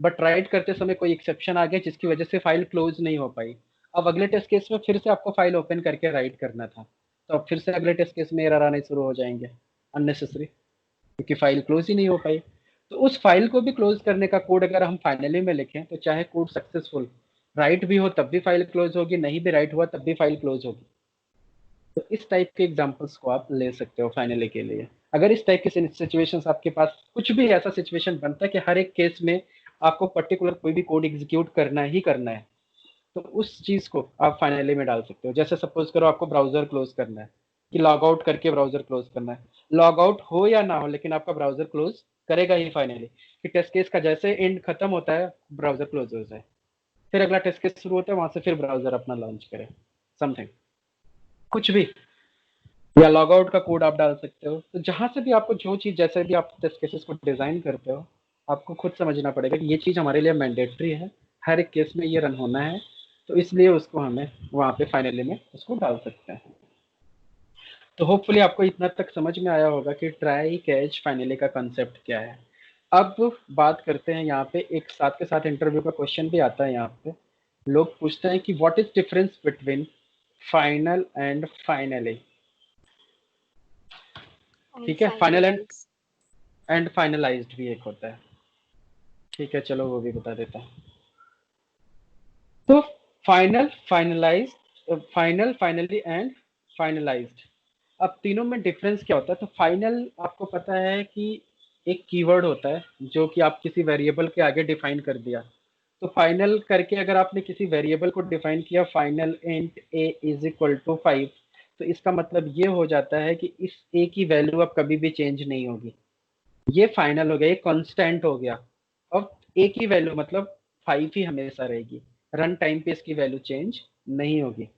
बट राइट करते समय कोई एक्सेप्शन आ गया जिसकी वजह से फाइल क्लोज नहीं हो पाई। अब अगले टेस्ट केस में फिर से आपको फाइल ओपन करके राइट करना था, तो अब फिर से अगले टेस्ट केस में एरर आने शुरू हो जाएंगे अननेसेसरी, क्योंकि फाइल क्लोज ही नहीं हो पाई। तो उस फाइल को भी क्लोज करने का कोड अगर हम फाइनली में लिखें तो चाहे कोड सक्सेसफुल राइट भी हो तब भी फाइल क्लोज होगी, नहीं भी राइट हुआ तब भी फाइल क्लोज होगी। तो इस टाइप के एग्जांपल्स को आप ले सकते हो फाइनली के लिए। अगर इस टाइप के सिचुएशंस आपके पास कुछ भी ऐसा सिचुएशन बनता है कि हर एक केस में आपको पर्टिकुलर कोई भी कोड एग्जीक्यूट करना ही करना है, तो उस चीज को आप फाइनली में डाल सकते हो। जैसे सपोज करो आपको ब्राउजर क्लोज करना है, कि लॉग आउट करके ब्राउजर क्लोज करना है, लॉग आउट हो या ना हो लेकिन आपका ब्राउजर क्लोज करेगा ही फाइनली, कि टेस्ट केस का जैसे एंड खत्म होता है ब्राउजर क्लोज हो जाए, फिर अगला टेस्ट केस शुरू होता है, वहां से फिर ब्राउजर अपना लॉन्च करे, समथिंग कुछ भी, या लॉग आउट का कोड आप डाल सकते हो। तो जहां से भी आपको जो चीज, जैसे भी आप टेस्ट केसेस को डिजाइन करते हो, आपको खुद समझना पड़ेगा कि ये चीज हमारे लिए मैंडेटरी है, हर एक केस में ये रन होना है, तो इसलिए उसको हमें वहां पे फाइनली में उसको डाल सकते हैं। तो होपफुली आपको इतना तक समझ में आया होगा कि ट्राई कैच फाइनली का कंसेप्ट क्या है। अब बात करते हैं, यहाँ पे एक साथ के साथ इंटरव्यू का क्वेश्चन भी आता है। यहाँ पे लोग पूछते हैं कि what is difference between final and finally. ठीक है, फाइनल एंड फाइनलाइज्ड भी एक होता है। ठीक है, चलो वो भी बता देता हूँ। तो final, finalised, final, finally and finalised, अब तीनों में डिफरेंस क्या होता है? तो फाइनल आपको पता है कि एक कीवर्ड होता है जो कि आप किसी वेरिएबल के आगे डिफाइन कर दिया। तो फाइनल करके अगर आपने किसी वेरिएबल को डिफाइन किया, final int a is equal to 5, तो इसका मतलब ये हो जाता है कि इस ए की वैल्यू अब कभी भी चेंज नहीं होगी। ये फाइनल हो गया, ये कांस्टेंट हो गया। अब ए की वैल्यू मतलब 5 ही हमेशा रहेगी, रन टाइम पे इसकी वैल्यू चेंज नहीं होगी।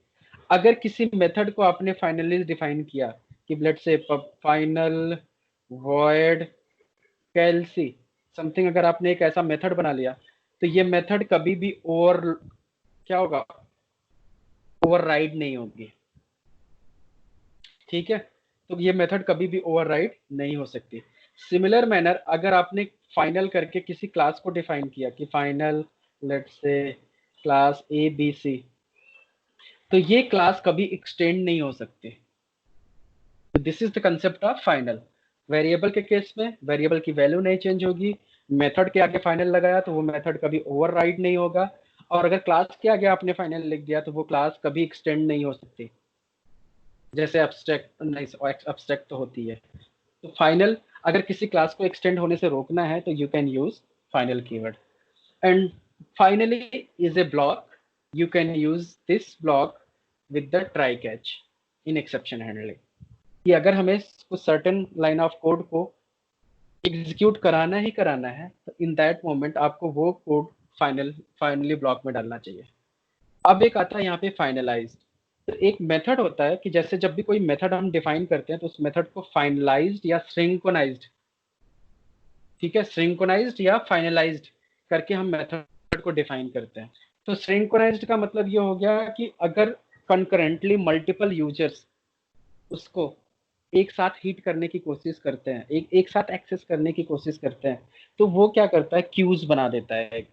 अगर किसी मेथड को आपने फाइनली डिफाइन किया कि लेट्स से फाइनल वॉइड कैलसी समथिंग, अगर आपने एक ऐसा मेथड बना लिया, तो ये मेथड कभी भी ओवर, क्या होगा, ओवरराइड नहीं होगी। ठीक है, तो ये मेथड कभी भी ओवरराइड नहीं हो सकती। सिमिलर मैनर अगर आपने फाइनल करके किसी क्लास को डिफाइन किया कि final let's say class A B C, तो ये क्लास कभी एक्सटेंड नहीं हो सकती। This is the concept of final. Variable के केस में वेरिएबल की वैल्यू नहीं चेंज होगी, मेथड के आगे फाइनल लगाया तो वो मेथड कभी ओवरराइड नहीं होगा, और अगर क्लास के आगे आपने फाइनल लिख दिया तो वो क्लास कभी एक्सटेंड नहीं हो सकती, जैसे एब्स्ट्रैक्ट नहीं, एब्स्ट्रैक्ट तो होती है। तो फाइनल, अगर किसी क्लास को एक्सटेंड होने से रोकना है तो you can use final keyword. And finally is a block, you can use this block with the try catch in exception handling, कि अगर हमें कुछ सर्टेन लाइन ऑफ कोड को एग्जीक्यूट कराना ही कराना है, तो इन दैट मोमेंट आपको वो कोड फाइनली ब्लॉक में डालना चाहिए। अब एक आता है यहाँ पे फाइनलाइज। तो एक मेथड होता है कि जैसे जब भी कोई मेथड हम डिफाइन करते हैं तो उस मेथड को फाइनलाइज्ड या सिंक्रोनाइज्ड, ठीक है, सिंक्रोनाइज्ड या फाइनलाइज्ड करके हम मेथड को डिफाइन करते हैं। तो सिंक्रोनाइज्ड का मतलब ये हो गया कि अगर कंकरेंटली मल्टीपल यूजर्स उसको एक साथ हिट करने की कोशिश करते हैं, एक साथ एक्सेस करने की कोशिश करते हैं, तो वो क्या करता है, क्यूज बना देता है,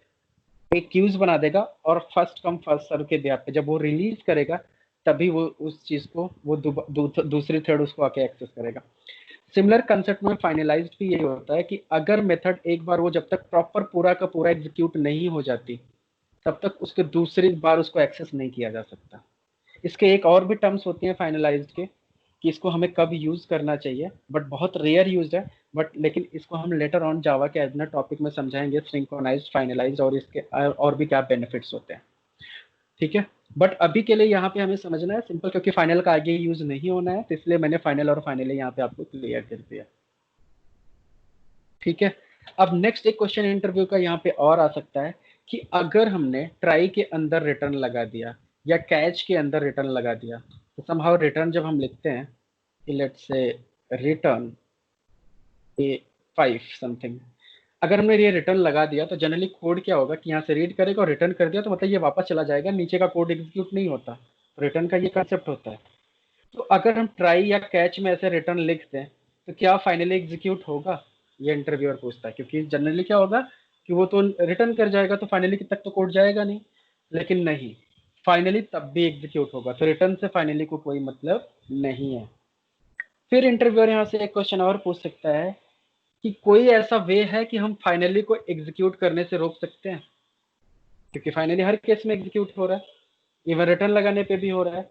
एक क्यूज बना देगा, और फर्स्ट कम फर्स्ट सर्व के बेस पे जब वो रिलीज करेगा तभी वो उस चीज को वो दूसरी थ्रेड उसको आके एक्सेस करेगा। सिमिलर कंसेप्ट में फाइनलाइज्ड भी यही होता है कि अगर मेथड एक बार वो जब तक प्रॉपर पूरा का पूरा एग्जीक्यूट नहीं हो जाती तब तक उसके दूसरी बार उसको एक्सेस नहीं किया जा सकता। इसके एक और भी टर्म्स होती हैं फाइनलाइज्ड के, कि इसको हमें कब यूज करना चाहिए, बट बहुत रेयर यूज है, बट लेकिन इसको हम लेटर ऑन जावा के एज टॉपिक में समझाएंगे, सिंक्रोनाइज्ड, फाइनलाइज्ड और इसके और भी क्या बेनिफिट्स होते हैं। ठीक है, बट अभी के लिए यहाँ पे हमें समझना है सिंपल, क्योंकि फाइनल का आगे यूज नहीं होना है, तो इसलिए मैंने फाइनल और फाइनली यहाँ पे आपको क्लियर कर दिया। ठीक है, अब नेक्स्ट एक क्वेश्चन इंटरव्यू का यहाँ पे और आ सकता है कि अगर हमने ट्राई के अंदर रिटर्न लगा दिया या कैच के अंदर रिटर्न लगा दिया, तो समहाउ रिटर्न जब हम लिखते हैं, let's say return A 5 something, अगर हमने ये रिटर्न लगा दिया तो जनरली कोड क्या होगा कि यहाँ से रीड करेगा और रिटर्न कर दिया तो मतलब ये वापस चला जाएगा, नीचे का कोड एग्जीक्यूट नहीं होता। रिटर्न का ये कंसेप्ट होता है। तो अगर हम ट्राई या कैच में ऐसे रिटर्न लिख दें तो क्या फाइनली एग्जीक्यूट होगा, ये इंटरव्यूअर पूछता है, क्योंकि जनरली क्या होगा कि वो तो रिटर्न कर जाएगा तो फाइनली तक तो कोड जाएगा नहीं। लेकिन नहीं, फाइनली तब भी एग्जीक्यूट होगा। तो रिटर्न से फाइनली को कोई मतलब नहीं है। फिर इंटरव्यूअर यहाँ से एक क्वेश्चन और पूछ सकता है कि कोई ऐसा वे है कि हम फाइनली को एग्जीक्यूट करने से रोक सकते हैं, क्योंकि फाइनली हर केस में एग्जीक्यूट हो रहा है, इवन रिटर्न लगाने पे भी हो रहा है।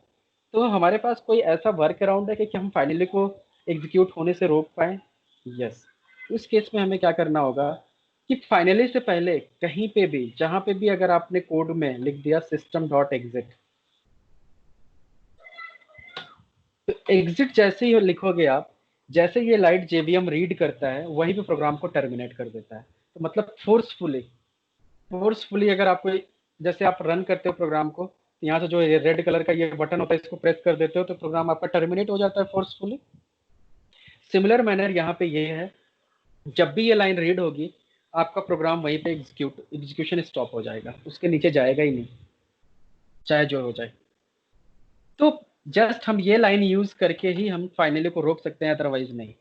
तो हमारे पास कोई ऐसा वर्क अराउंड है कि हम फाइनली को एग्जीक्यूट होने से रोक पाए? यस। उस केस में हमें क्या करना होगा कि फाइनली से पहले कहीं पे भी, जहां पे भी अगर आपने कोड में लिख दिया सिस्टम डॉट एग्जिट, तो एग्जिट जैसे ही लिखोगे आप, जैसे ये लाइट जेवीएम रीड करता है वहीं पे प्रोग्राम को टर्मिनेट कर देता है। तो मतलब फोर्सफुली अगर आपको, जैसे आप रन करते हो प्रोग्राम को, यहाँ से जो रेड कलर का ये बटन होता है इसको प्रेस कर देते हो तो प्रोग्राम आपका टर्मिनेट हो जाता है फोर्सफुली। सिमिलर मैनर यहाँ पे ये है, जब भी ये लाइन रीड होगी आपका प्रोग्राम वहीं पे एग्जीक्यूशन स्टॉप हो जाएगा, उसके नीचे जाएगा ही नहीं, चाहे जो हो जाए। तो जस्ट हम ये लाइन यूज करके ही हम फाइनली को रोक सकते हैं, अदरवाइज नहीं।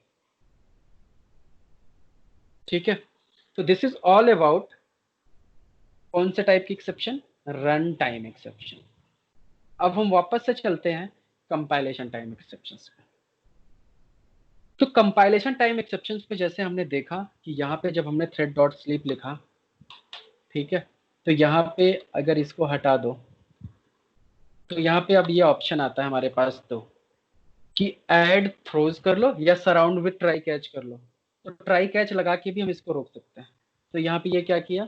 ठीक है, तो दिस इज ऑल अबाउट कौन से टाइप की एक्सेप्शन, रन टाइम एक्सेप्शन। अब हम वापस से चलते हैं कंपाइलेशन टाइम एक्सेप्शंस पे। तो कंपाइलेशन टाइम एक्सेप्शंस पे जैसे हमने देखा कि यहाँ पे जब हमने थ्रेड डॉट स्लीप लिखा, ठीक है, तो यहाँ पे अगर इसको हटा दो तो यहाँ पे अब ये ऑप्शन आता है हमारे पास, तो कि ऐड थ्रोज कर लो या सराउंड विथ ट्राई कैच कर लो। तो ट्राई कैच लगा के भी हम इसको रोक सकते हैं। तो यहाँ पे ये क्या किया,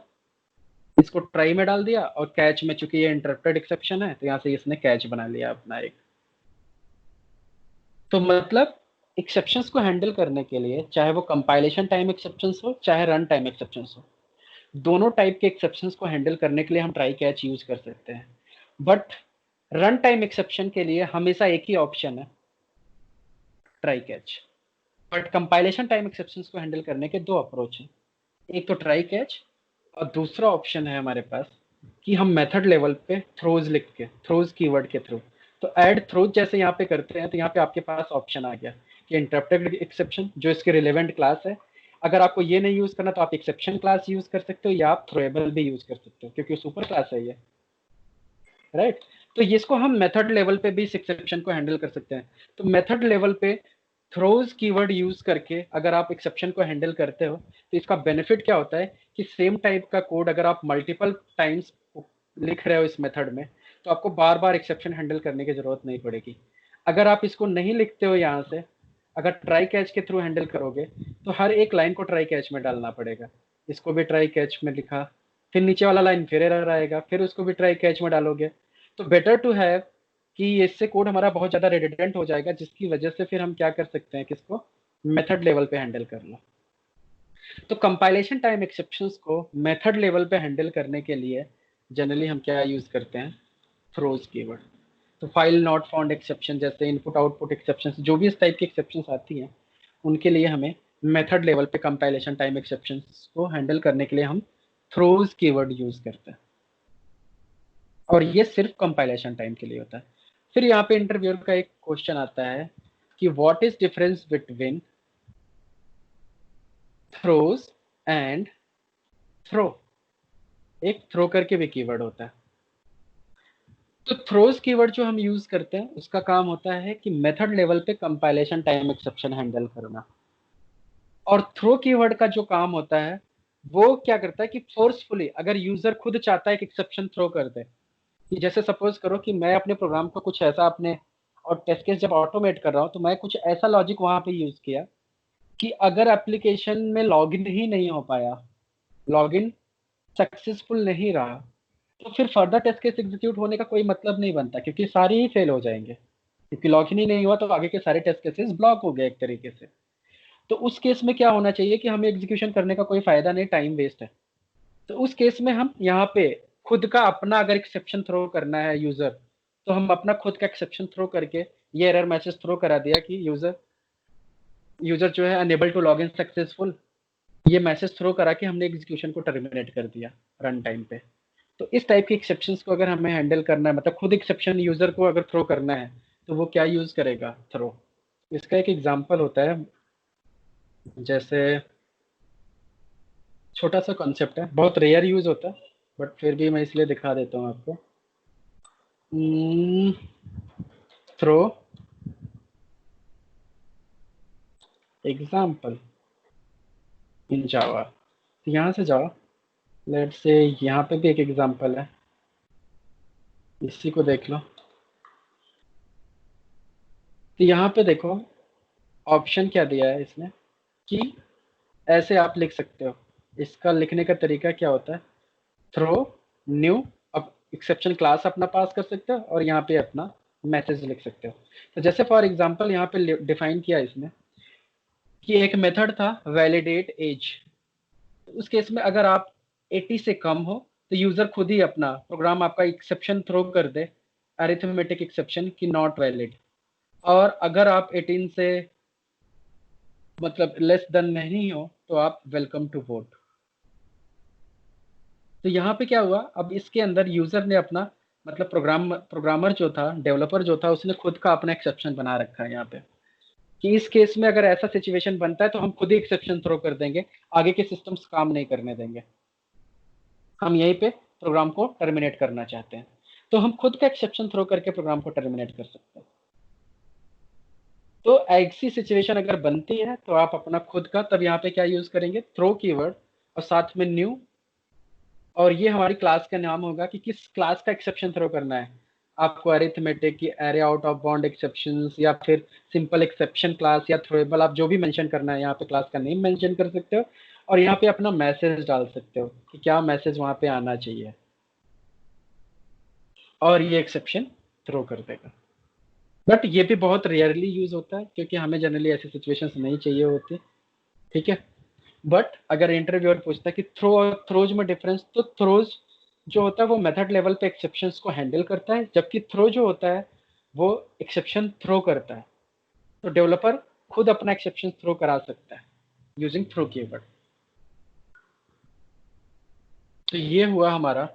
इसको ट्राई में डाल दिया, और कैच में चूंकि ये इंटरप्टेड एक्सेप्शन है तो यहाँ से इसने कैच बना लिया अपना एक। तो मतलब एक्सेप्शंस को हैंडल करने के लिए, चाहे वो कंपाइलेशन टाइम एक्सेप्शंस हो चाहे रन टाइम एक्सेप्शंस हो, दोनों टाइप के एक्सेप्शंस को हैंडल करने के लिए हम ट्राई कैच यूज कर सकते हैं। बट रन टाइम एक्सेप्शन के लिए हमेशा एक ही ऑप्शन है, try catch. But compilation time exceptions को हैंडल करने के दो अप्रोच हैं, एक तो ट्राई कैच, और दूसरा ऑप्शन है हमारे पास कि हम मेथड लेवल पे थ्रोज लिख के, थ्रोज कीवर्ड के थ्रू, तो ऐड थ्रोज जैसे यहाँ पे करते हैं तो यहाँ पे आपके पास ऑप्शन आ गया कि इंटरप्टेड एक्सेप्शन जो इसके रिलेवेंट क्लास है, अगर आपको ये नहीं यूज करना तो आप एक्सेप्शन क्लास यूज कर सकते हो, या आप थ्रोएबल भी यूज कर सकते हो क्योंकि सुपर क्लास है ये, राइट। तो इसको हम मेथड लेवल पे भी इस एक्सेप्शन को हैंडल कर सकते हैं। तो मेथड लेवल पे थ्रोज कीवर्ड यूज करके अगर आप एक्सेप्शन को हैंडल करते हो तो इसका बेनिफिट क्या होता है कि सेम टाइप का कोड अगर आप मल्टीपल टाइम्स लिख रहे हो इस मेथड में तो आपको बार बार एक्सेप्शन हैंडल करने की जरूरत नहीं पड़ेगी। अगर आप इसको नहीं लिखते हो यहाँ से, अगर ट्राई कैच के थ्रू हैंडल करोगे तो हर एक लाइन को ट्राई कैच में डालना पड़ेगा। इसको भी ट्राई कैच में लिखा, फिर नीचे वाला लाइन फिर एरर आएगा, फिर उसको भी ट्राई कैच में डालोगे। तो बेटर टू हैव कि इससे कोड हमारा बहुत ज़्यादा रिडंडेंट हो जाएगा, जिसकी वजह से फिर हम क्या कर सकते हैं कि इसको मेथड लेवल पे हैंडल कर लो। तो कंपाइलेशन टाइम एक्सेप्शंस को मेथड लेवल पे हैंडल करने के लिए जनरली हम क्या यूज करते हैं, थ्रोज कीवर्ड। तो फाइल नॉट फाउंड एक्सेप्शन जैसे इनपुट आउटपुट एक्सेप्शन, जो भी इस टाइप की एक्सेप्शंस आती हैं उनके लिए हमें मेथड लेवल पे कंपाइलेशन टाइम एक्सेप्शंस को हैंडल करने के लिए हम थ्रोज कीवर्ड यूज करते हैं, और ये सिर्फ कंपाइलेशन टाइम के लिए होता है। फिर यहाँ पे इंटरव्यूअर का एक क्वेश्चन आता है कि what is difference between throws and throw. एक थ्रो करके भी कीवर्ड होता है। तो थ्रोज कीवर्ड जो हम यूज करते हैं उसका काम होता है कि मेथड लेवल पे कंपाइलेशन टाइम एक्सेप्शन हैंडल करना, और थ्रो कीवर्ड का जो काम होता है वो क्या करता है कि फोर्सफुली अगर यूजर खुद चाहता है कि एक्सेप्शन थ्रो कर दे, कि जैसे सपोज करो कि मैं अपने प्रोग्राम को कुछ ऐसा अपने, और टेस्ट केस जब ऑटोमेट कर रहा हूँ तो मैं कुछ ऐसा लॉजिक वहां पे यूज किया कि अगर एप्लीकेशन में लॉगिन ही नहीं हो पाया, लॉगिन सक्सेसफुल नहीं रहा, तो फिर फर्दर टेस्ट केस एग्जीक्यूट होने का कोई मतलब नहीं बनता, क्योंकि सारे ही फेल हो जाएंगे, क्योंकि लॉगिन ही नहीं हुआ तो आगे के सारे टेस्ट केसेस ब्लॉक हो गए एक तरीके से। तो उस केस में क्या होना चाहिए कि हमें एग्जीक्यूशन करने का कोई फायदा नहीं, टाइम वेस्ट है। तो उस केस में हम यहाँ पे खुद का अपना अगर एक्सेप्शन थ्रो करना है यूजर, तो हम अपना खुद का एक्सेप्शन थ्रो करके ये एरर मैसेज थ्रो करा दिया कि यूजर यूजर जो है unable to log in successful, ये मैसेज थ्रो करा के हमने एग्जीक्यूशन को टर्मिनेट कर दिया रन टाइम पे। तो इस टाइप के एक्सेप्शंस को अगर हमें हैंडल करना है, मतलब खुद एक्सेप्शन यूजर को अगर थ्रो करना है तो वो क्या यूज करेगा, थ्रो। इसका एक एग्जांपल होता है, जैसे छोटा सा कॉन्सेप्ट है, बहुत रेयर यूज होता है बट फिर भी मैं इसलिए दिखा देता हूँ आपको। थ्रो एग्जाम्पल इन जावा। तो यहाँ से जाओ, लेट से यहाँ पे भी एक एग्जाम्पल है, इसी को देख लो। तो यहाँ पे देखो ऑप्शन क्या दिया है इसने कि ऐसे आप लिख सकते हो। इसका लिखने का तरीका क्या होता है, थ्रो न्यू, अब एक्सेप्शन क्लास अपना पास कर सकते हो और यहाँ पे अपना मैसेज लिख सकते हो। तो जैसे फॉर एग्जांपल यहाँ पे डिफाइन किया इसने कि एक मेथड था वैलिडेट एज। उस केस में अगर आप 80 से कम हो तो यूजर खुद ही अपना प्रोग्राम आपका एक्सेप्शन थ्रो कर दे, अरिथमेटिक एक्सेप्शन की नॉट वैलिड। और अगर आप 18 से मतलब लेस देन नहीं हो तो आप वेलकम टू वोट। तो यहाँ पे क्या हुआ, अब इसके अंदर यूजर ने अपना मतलब प्रोग्रामर जो था, डेवलपर जो था, उसने खुद का अपना एक्सेप्शन बना रखा है यहाँ पे कि इस केस में अगर ऐसा सिचुएशन बनता है तो हम खुद ही एक्सेप्शन थ्रो कर देंगे, आगे के सिस्टम्स काम नहीं करने देंगे, हम यहीं पे प्रोग्राम को टर्मिनेट करना चाहते हैं। तो हम खुद का एक्सेप्शन थ्रो करके प्रोग्राम को टर्मिनेट कर सकते हैं। तो ऐसी सिचुएशन अगर बनती है तो आप अपना खुद का, तब यहाँ पे क्या यूज करेंगे, थ्रो कीवर्ड और साथ में न्यू, और ये हमारी क्लास का नाम होगा कि किस क्लास का एक्सेप्शन थ्रो करना है आपको, अरिथमेटिक की array out of bound exceptions या फिर सिंपल एक्सेप्शन क्लास या थ्रोएबल, आप जो भी मेंशन करना है यहाँ पे क्लास का नेम मेंशन कर सकते हो और यहाँ पे अपना मैसेज डाल सकते हो कि क्या मैसेज वहां पे आना चाहिए और ये एक्सेप्शन थ्रो कर देगा। बट ये भी बहुत रेयरली यूज होता है क्योंकि हमें जनरली ऐसी सिचुएशंस नहीं चाहिए होती, ठीक है। बट अगर इंटरव्यूअर पूछता है कि थ्रो और थ्रोज में डिफरेंस, तो थ्रोज जो होता है वो मेथड लेवल पे एक्सेप्शंस को हैंडल करता है, जबकि थ्रो जो होता है वो एक्सेप्शन थ्रो करता है। तो डेवलपर खुद अपना एक्सेप्शन थ्रो करा सकता है यूजिंग थ्रो कीवर्ड। तो ये हुआ हमारा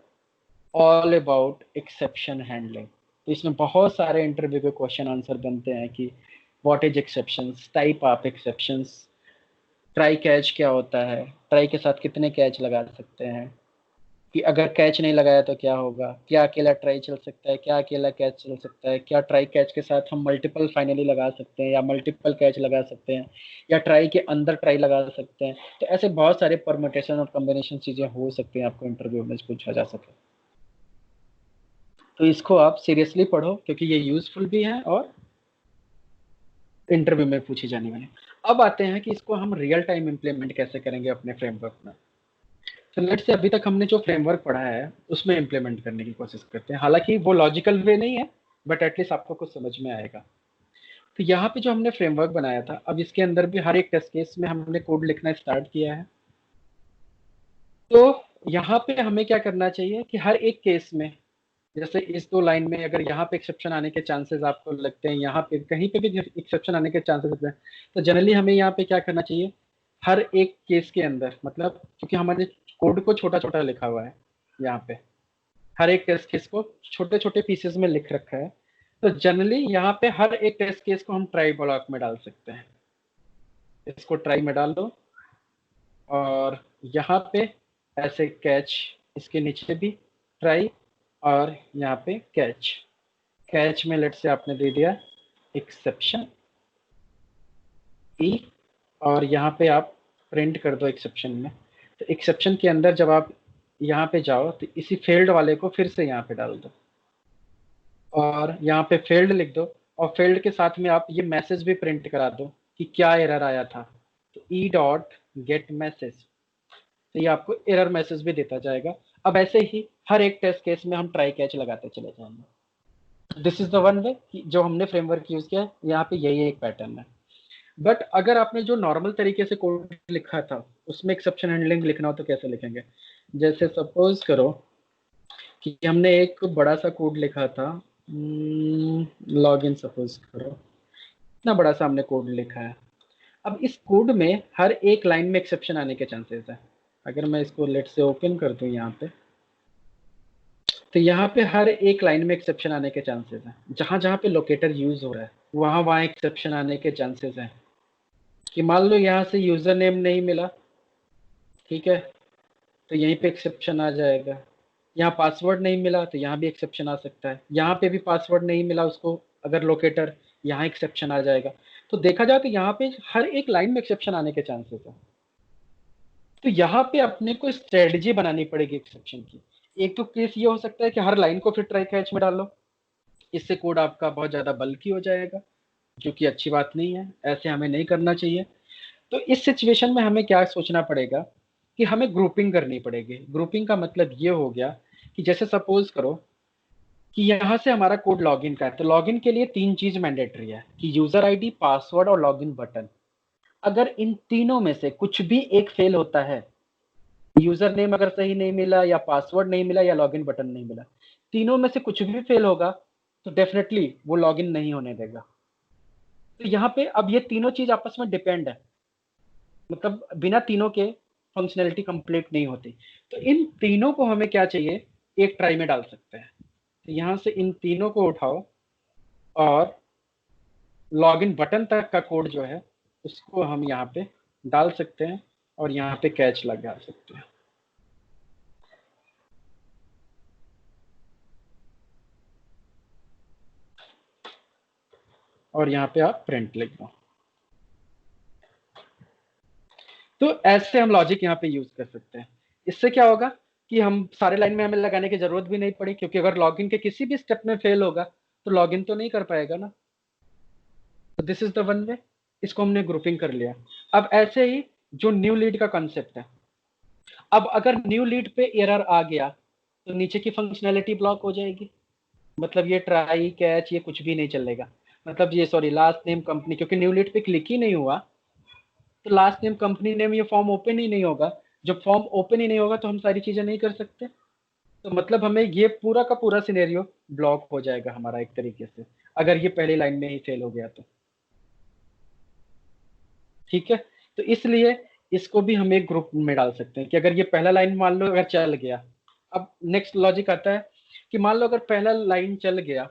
ऑल अबाउट एक्सेप्शन हैंडलिंग। तो इसमें बहुत सारे इंटरव्यू के क्वेश्चन आंसर बनते हैं कि what is exceptions, type of exceptions, try catch क्या होता है, ट्राई के साथ कितने कैच लगा सकते हैं, कि अगर कैच नहीं लगाया तो क्या होगा, क्या अकेला ट्राई चल सकता है, क्या अकेला कैच चल सकता है, क्या ट्राई कैच के साथ हम मल्टीपल फाइनली लगा सकते हैं या मल्टीपल कैच लगा सकते हैं या ट्राई के अंदर ट्राई लगा सकते हैं। तो ऐसे बहुत सारे परमुटेशन और कॉम्बिनेशन चीजें हो सकती हैं आपको इंटरव्यू में पूछा जा सके। तो इसको आप सीरियसली पढ़ो क्योंकि ये यूजफुल भी है और इंटरव्यू में पूछी जाने वाली। अब आते हैं कि इसको हम रियल टाइम इंप्लीमेंट कैसे करेंगे अपने फ्रेमवर्क में। तो लेट से अभी तक हमने जो फ्रेमवर्क पढ़ा है उसमें इंप्लीमेंट करने की कोशिश करते हैं, हालांकि वो लॉजिकल वे नहीं है बट एटलीस्ट आपको कुछ समझ में आएगा। तो यहाँ पे जो हमने फ्रेमवर्क बनाया था, अब इसके अंदर भी हर एक टेस्ट केस में हमने कोड लिखना स्टार्ट किया है। तो यहाँ पे हमें क्या करना चाहिए कि हर एक केस में, जैसे इस दो लाइन में अगर यहाँ पे एक्सेप्शन आने के चांसेस आपको लगते हैं, यहाँ पे कहीं पे भी एक्सेप्शन आने के चांसेस लगते हैं, तो जनरली हमें यहाँ पे क्या करना चाहिए, हर एक केस के अंदर, मतलब क्योंकि हमारे कोड को छोटा छोटा लिखा हुआ है यहाँ पे, हर एक टेस्ट केस को छोटे छोटे पीसेस में लिख रखा है, तो जनरली यहाँ पे हर एक टेस्ट केस को हम ट्राई ब्लॉक में डाल सकते हैं। इसको ट्राई में डाल दो और यहाँ पे ऐसे कैच, इसके नीचे भी ट्राई और यहाँ पे कैच। कैच में लेट से आपने दे दिया एक्सेप्शन ई और यहाँ पे आप प्रिंट कर दो एक्सेप्शन में। तो एक्सेप्शन के अंदर जब आप यहाँ पे जाओ तो इसी फेल्ड वाले को फिर से यहाँ पे डाल दो और यहाँ पे फेल्ड लिख दो और फेल्ड के साथ में आप ये मैसेज भी प्रिंट करा दो कि क्या एरर आया था। तो ई डॉट गेट मैसेज, तो ये आपको एरर मैसेज भी देता जाएगा। अब ऐसे ही हर एक टेस्ट केस में हम ट्राई कैच लगाते चले जाएंगे। This is the one way जो हमने फ्रेमवर्क यूज किया है, यहाँ पे यही एक पैटर्न है। बट अगर आपने जो नॉर्मल तरीके से कोड लिखा था उसमें एक्सेप्शन हैंडलिंग लिखना हो तो कैसे लिखेंगे। जैसे सपोज करो कि हमने एक बड़ा सा कोड लिखा था, लॉग इन सपोज करो, इतना बड़ा सा हमने कोड लिखा है। अब इस कोड में हर एक लाइन में एक्सेप्शन आने के चांसेस है। अगर मैं इसको लेट से ओपन कर दूं यहाँ पे, तो यहाँ पे हर एक लाइन में एक्सेप्शन आने के चांसेस हैं। जहां जहां पे लोकेटर यूज हो रहा है वहां वहां एक्सेप्शन आने के चांसेस हैं। कि मान लो यहाँ से यूजर नेम नहीं मिला, ठीक है, तो यहीं पे एक्सेप्शन आ जाएगा। यहाँ पासवर्ड नहीं मिला तो यहाँ भी एक्सेप्शन आ सकता है, यहाँ पे भी पासवर्ड नहीं मिला उसको अगर लोकेटर, यहाँ एक्सेप्शन आ जाएगा। तो देखा जाए तो यहाँ पे हर एक लाइन में एक्सेप्शन आने के चांसेस है। तो यहाँ पे अपने को स्ट्रेटजी बनानी पड़ेगी एक्सेप्शन की। एक तो केस ये हो सकता है कि हर लाइन को फिर ट्राई कैच में डालो, इससे कोड आपका बहुत ज्यादा बल्कि हो जाएगा, जो कि अच्छी बात नहीं है, ऐसे हमें नहीं करना चाहिए। तो इस सिचुएशन में हमें क्या सोचना पड़ेगा कि हमें ग्रुपिंग करनी पड़ेगी। ग्रुपिंग का मतलब ये हो गया कि जैसे सपोज करो कि यहाँ से हमारा कोड लॉगिन का है, तो लॉगिन के लिए 3 चीज मैंडेटरी है कि यूजर आईडी, पासवर्ड और लॉगिन बटन। अगर इन तीनों में से कुछ भी एक फेल होता है, यूजर नेम अगर सही नहीं मिला या पासवर्ड नहीं मिला या लॉगिन बटन नहीं मिला, तीनों में से कुछ भी फेल होगा तो डेफिनेटली वो लॉगिन नहीं होने देगा। तो यहाँ पे अब ये तीनों चीज आपस में डिपेंड है, मतलब बिना तीनों के फंक्शनैलिटी कंप्लीट नहीं होती। तो इन तीनों को हमें क्या चाहिए, एक ट्राई में डाल सकते हैं। तो यहाँ से इन तीनों को उठाओ और लॉगिन बटन तक का कोड जो है उसको हम यहाँ पे डाल सकते हैं और यहाँ पे कैच लगा सकते हैं। और यहाँ पे आप प्रिंट लिख दो। तो ऐसे हम लॉजिक यहाँ पे यूज कर सकते हैं। इससे क्या होगा कि हम सारे लाइन में हमें लगाने की जरूरत भी नहीं पड़ी, क्योंकि अगर लॉगिन के किसी भी स्टेप में फेल होगा तो लॉगिन तो नहीं कर पाएगा ना। तो this is the one way, इसको हमने ग्रुपिंग कर लिया। अब ऐसे ही जो न्यू लीड का कंसेप्ट है, अब अगर न्यू लीड पे एरर आ गया तो नीचे की फंक्शनैलिटी ब्लॉक हो जाएगी। मतलब ये ट्राई कैच ये कुछ भी नहीं चलेगा। मतलब ये सॉरी लास्ट नेम कंपनी, क्योंकि न्यू लीड पे क्लिक ही नहीं हुआ तो लास्ट नेम कंपनी नेम ये फॉर्म ओपन ही नहीं होगा। जब फॉर्म ओपन ही नहीं होगा तो हम सारी चीजें नहीं कर सकते। तो मतलब हमें ये पूरा का पूरा सिनेरियो ब्लॉक हो जाएगा हमारा एक तरीके से, अगर ये पहली लाइन में ही फेल हो गया तो। ठीक है, तो इसलिए इसको भी हम एक ग्रुप में डाल सकते हैं कि अगर ये पहला लाइन मान लो अगर चल गया। अब नेक्स्ट लॉजिक आता है कि मान लो अगर पहला लाइन चल गया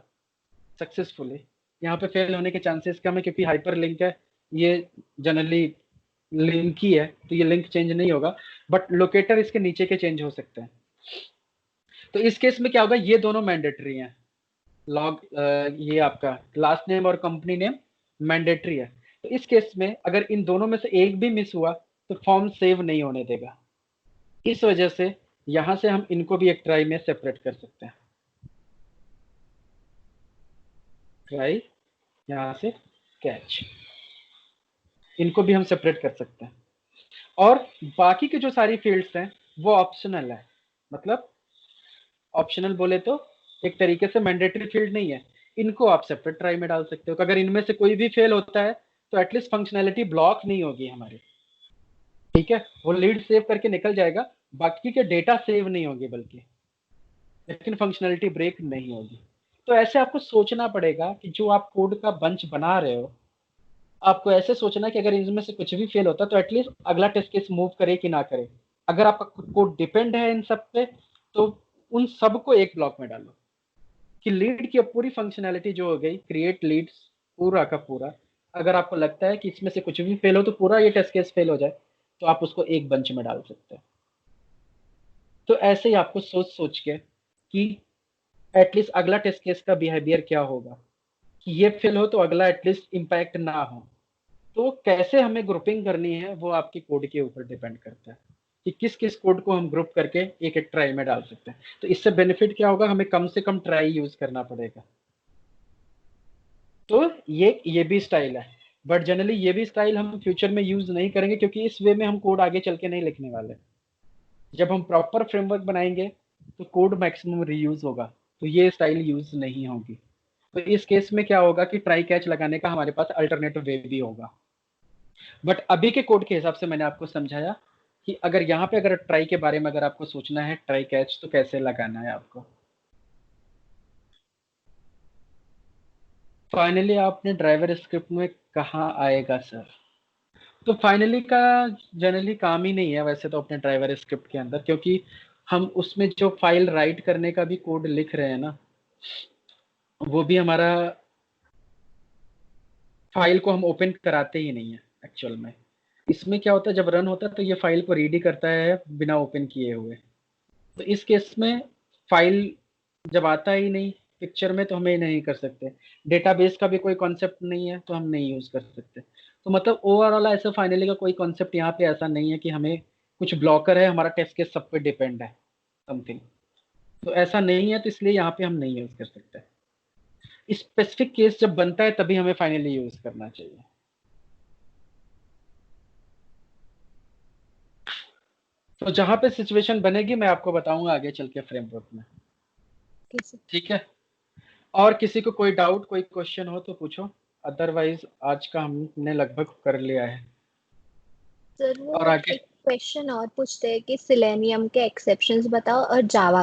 सक्सेसफुली, यहाँ पे फेल होने के चांसेस कम है क्योंकि हाइपर लिंक है, ये जनरली लिंक ही है तो ये लिंक चेंज नहीं होगा, बट लोकेटर इसके नीचे के चेंज हो सकते हैं। तो इस केस में क्या होगा, ये दोनों मैंडेटरी हैं। लॉग ये आपका लास्ट नेम और कंपनी नेम मैंडेटरी है। तो इस केस में अगर इन दोनों में से एक भी मिस हुआ तो फॉर्म सेव नहीं होने देगा। इस वजह से यहां से हम इनको भी एक ट्राई में सेपरेट कर सकते हैं। ट्राई, यहां से कैच, इनको भी हम सेपरेट कर सकते हैं। और बाकी के जो सारी फील्ड्स हैं वो ऑप्शनल है। मतलब ऑप्शनल बोले तो एक तरीके से मैंडेटरी फील्ड नहीं है, इनको आप सेपरेट ट्राई में डाल सकते हो। अगर इनमें से कोई भी फेल होता है तो एटलीस्ट फंक्शनैलिटी ब्लॉक नहीं होगी हमारी। ठीक है, वो लीड सेव करके निकल जाएगा, बाकी के डेटा सेव नहीं होगी बल्कि, लेकिन फंक्शनैलिटी ब्रेक नहीं होगी। तो ऐसे आपको सोचना पड़ेगा कि जो आप कोड का बंच बना रहे हो, आपको ऐसे सोचना कि अगर इनमें से कुछ भी फेल होता है तो एटलीस्ट अगला टेस्ट केस मूव करे कि ना करे। अगर आपका कोड डिपेंड है इन सब पे तो उन सबको एक ब्लॉक में डालो कि लीड की पूरी फंक्शनैलिटी जो हो गई क्रिएट लीड्स पूरा का पूरा, अगर आपको लगता है कि इसमें से कुछ भी फेल हो तो पूरा ये टेस्ट केस फेल हो जाए तो आप उसको एक बंच में डाल सकते हैं। तो ऐसे ही आपको सोच सोच के कि एटलीस्ट अगला टेस्ट केस का बिहेवियर क्या होगा, कि ये फेल हो तो अगला एटलीस्ट इम्पैक्ट ना हो। तो कैसे हमें ग्रुपिंग करनी है वो आपके कोड के ऊपर डिपेंड करता है कि किस किस कोड को हम ग्रुप करके एक एक ट्राई में डाल सकते हैं। तो इससे बेनिफिट क्या होगा, हमें कम से कम ट्राई यूज करना पड़ेगा। तो ये भी स्टाइल है, बट जनरली ये भी स्टाइल हम फ्यूचर में यूज नहीं करेंगे क्योंकि इस वे में हम कोड आगे चल के नहीं लिखने वाले। जब हम प्रॉपर फ्रेमवर्क बनाएंगे तो कोड मैक्सिमम रीयूज होगा, तो ये स्टाइल यूज नहीं होगी। तो इस केस में क्या होगा कि ट्राई कैच लगाने का हमारे पास अल्टरनेटिव वे भी होगा। बट अभी के कोड के हिसाब से मैंने आपको समझाया कि अगर यहाँ पे अगर ट्राई के बारे में अगर आपको सोचना है ट्राई कैच तो कैसे लगाना है आपको। फाइनली आपने ड्राइवर स्क्रिप्ट में कहाँ आएगा सर, तो फाइनली का जनरली काम ही नहीं है वैसे तो अपने ड्राइवर स्क्रिप्ट के अंदर, क्योंकि हम उसमें जो फाइल राइट करने का भी कोड लिख रहे हैं ना, वो भी हमारा फाइल को हम ओपन कराते ही नहीं है एक्चुअल में। इसमें क्या होता है जब रन होता है तो ये फाइल को रीड ही करता है बिना ओपन किए हुए। तो इस केस में फाइल जब आता ही नहीं पिक्चर में तो हमें नहीं कर सकते, डेटाबेस का भी कोई कॉन्सेप्ट नहीं है तो हम नहीं यूज कर सकते। तो मतलब ओवरऑल ऐसा फाइनली का कोई कॉन्सेप्ट यहाँ पे ऐसा नहीं है कि हमें कुछ ब्लॉकर है, हमारा टेस्ट केस सब पे डिपेंड है समथिंग, तो ऐसा नहीं है, तो इसलिए यहाँ पे हम नहीं यूज कर सकते। स्पेसिफिक केस जब बनता है तभी हमें फाइनली यूज करना चाहिए। तो जहां पे सिचुएशन बनेगी मैं आपको बताऊंगा आगे चल के फ्रेमवर्क में। ठीक है, और किसी को कोई डाउट कोई क्वेश्चन हो तो पूछो, अदरवाइज आज का हमने लगभग कर लिया है। सर वो और आगे एक क्वेश्चन और पूछते हैं कि सिलेनियम के एक्सेप्शंस बताओ और जावा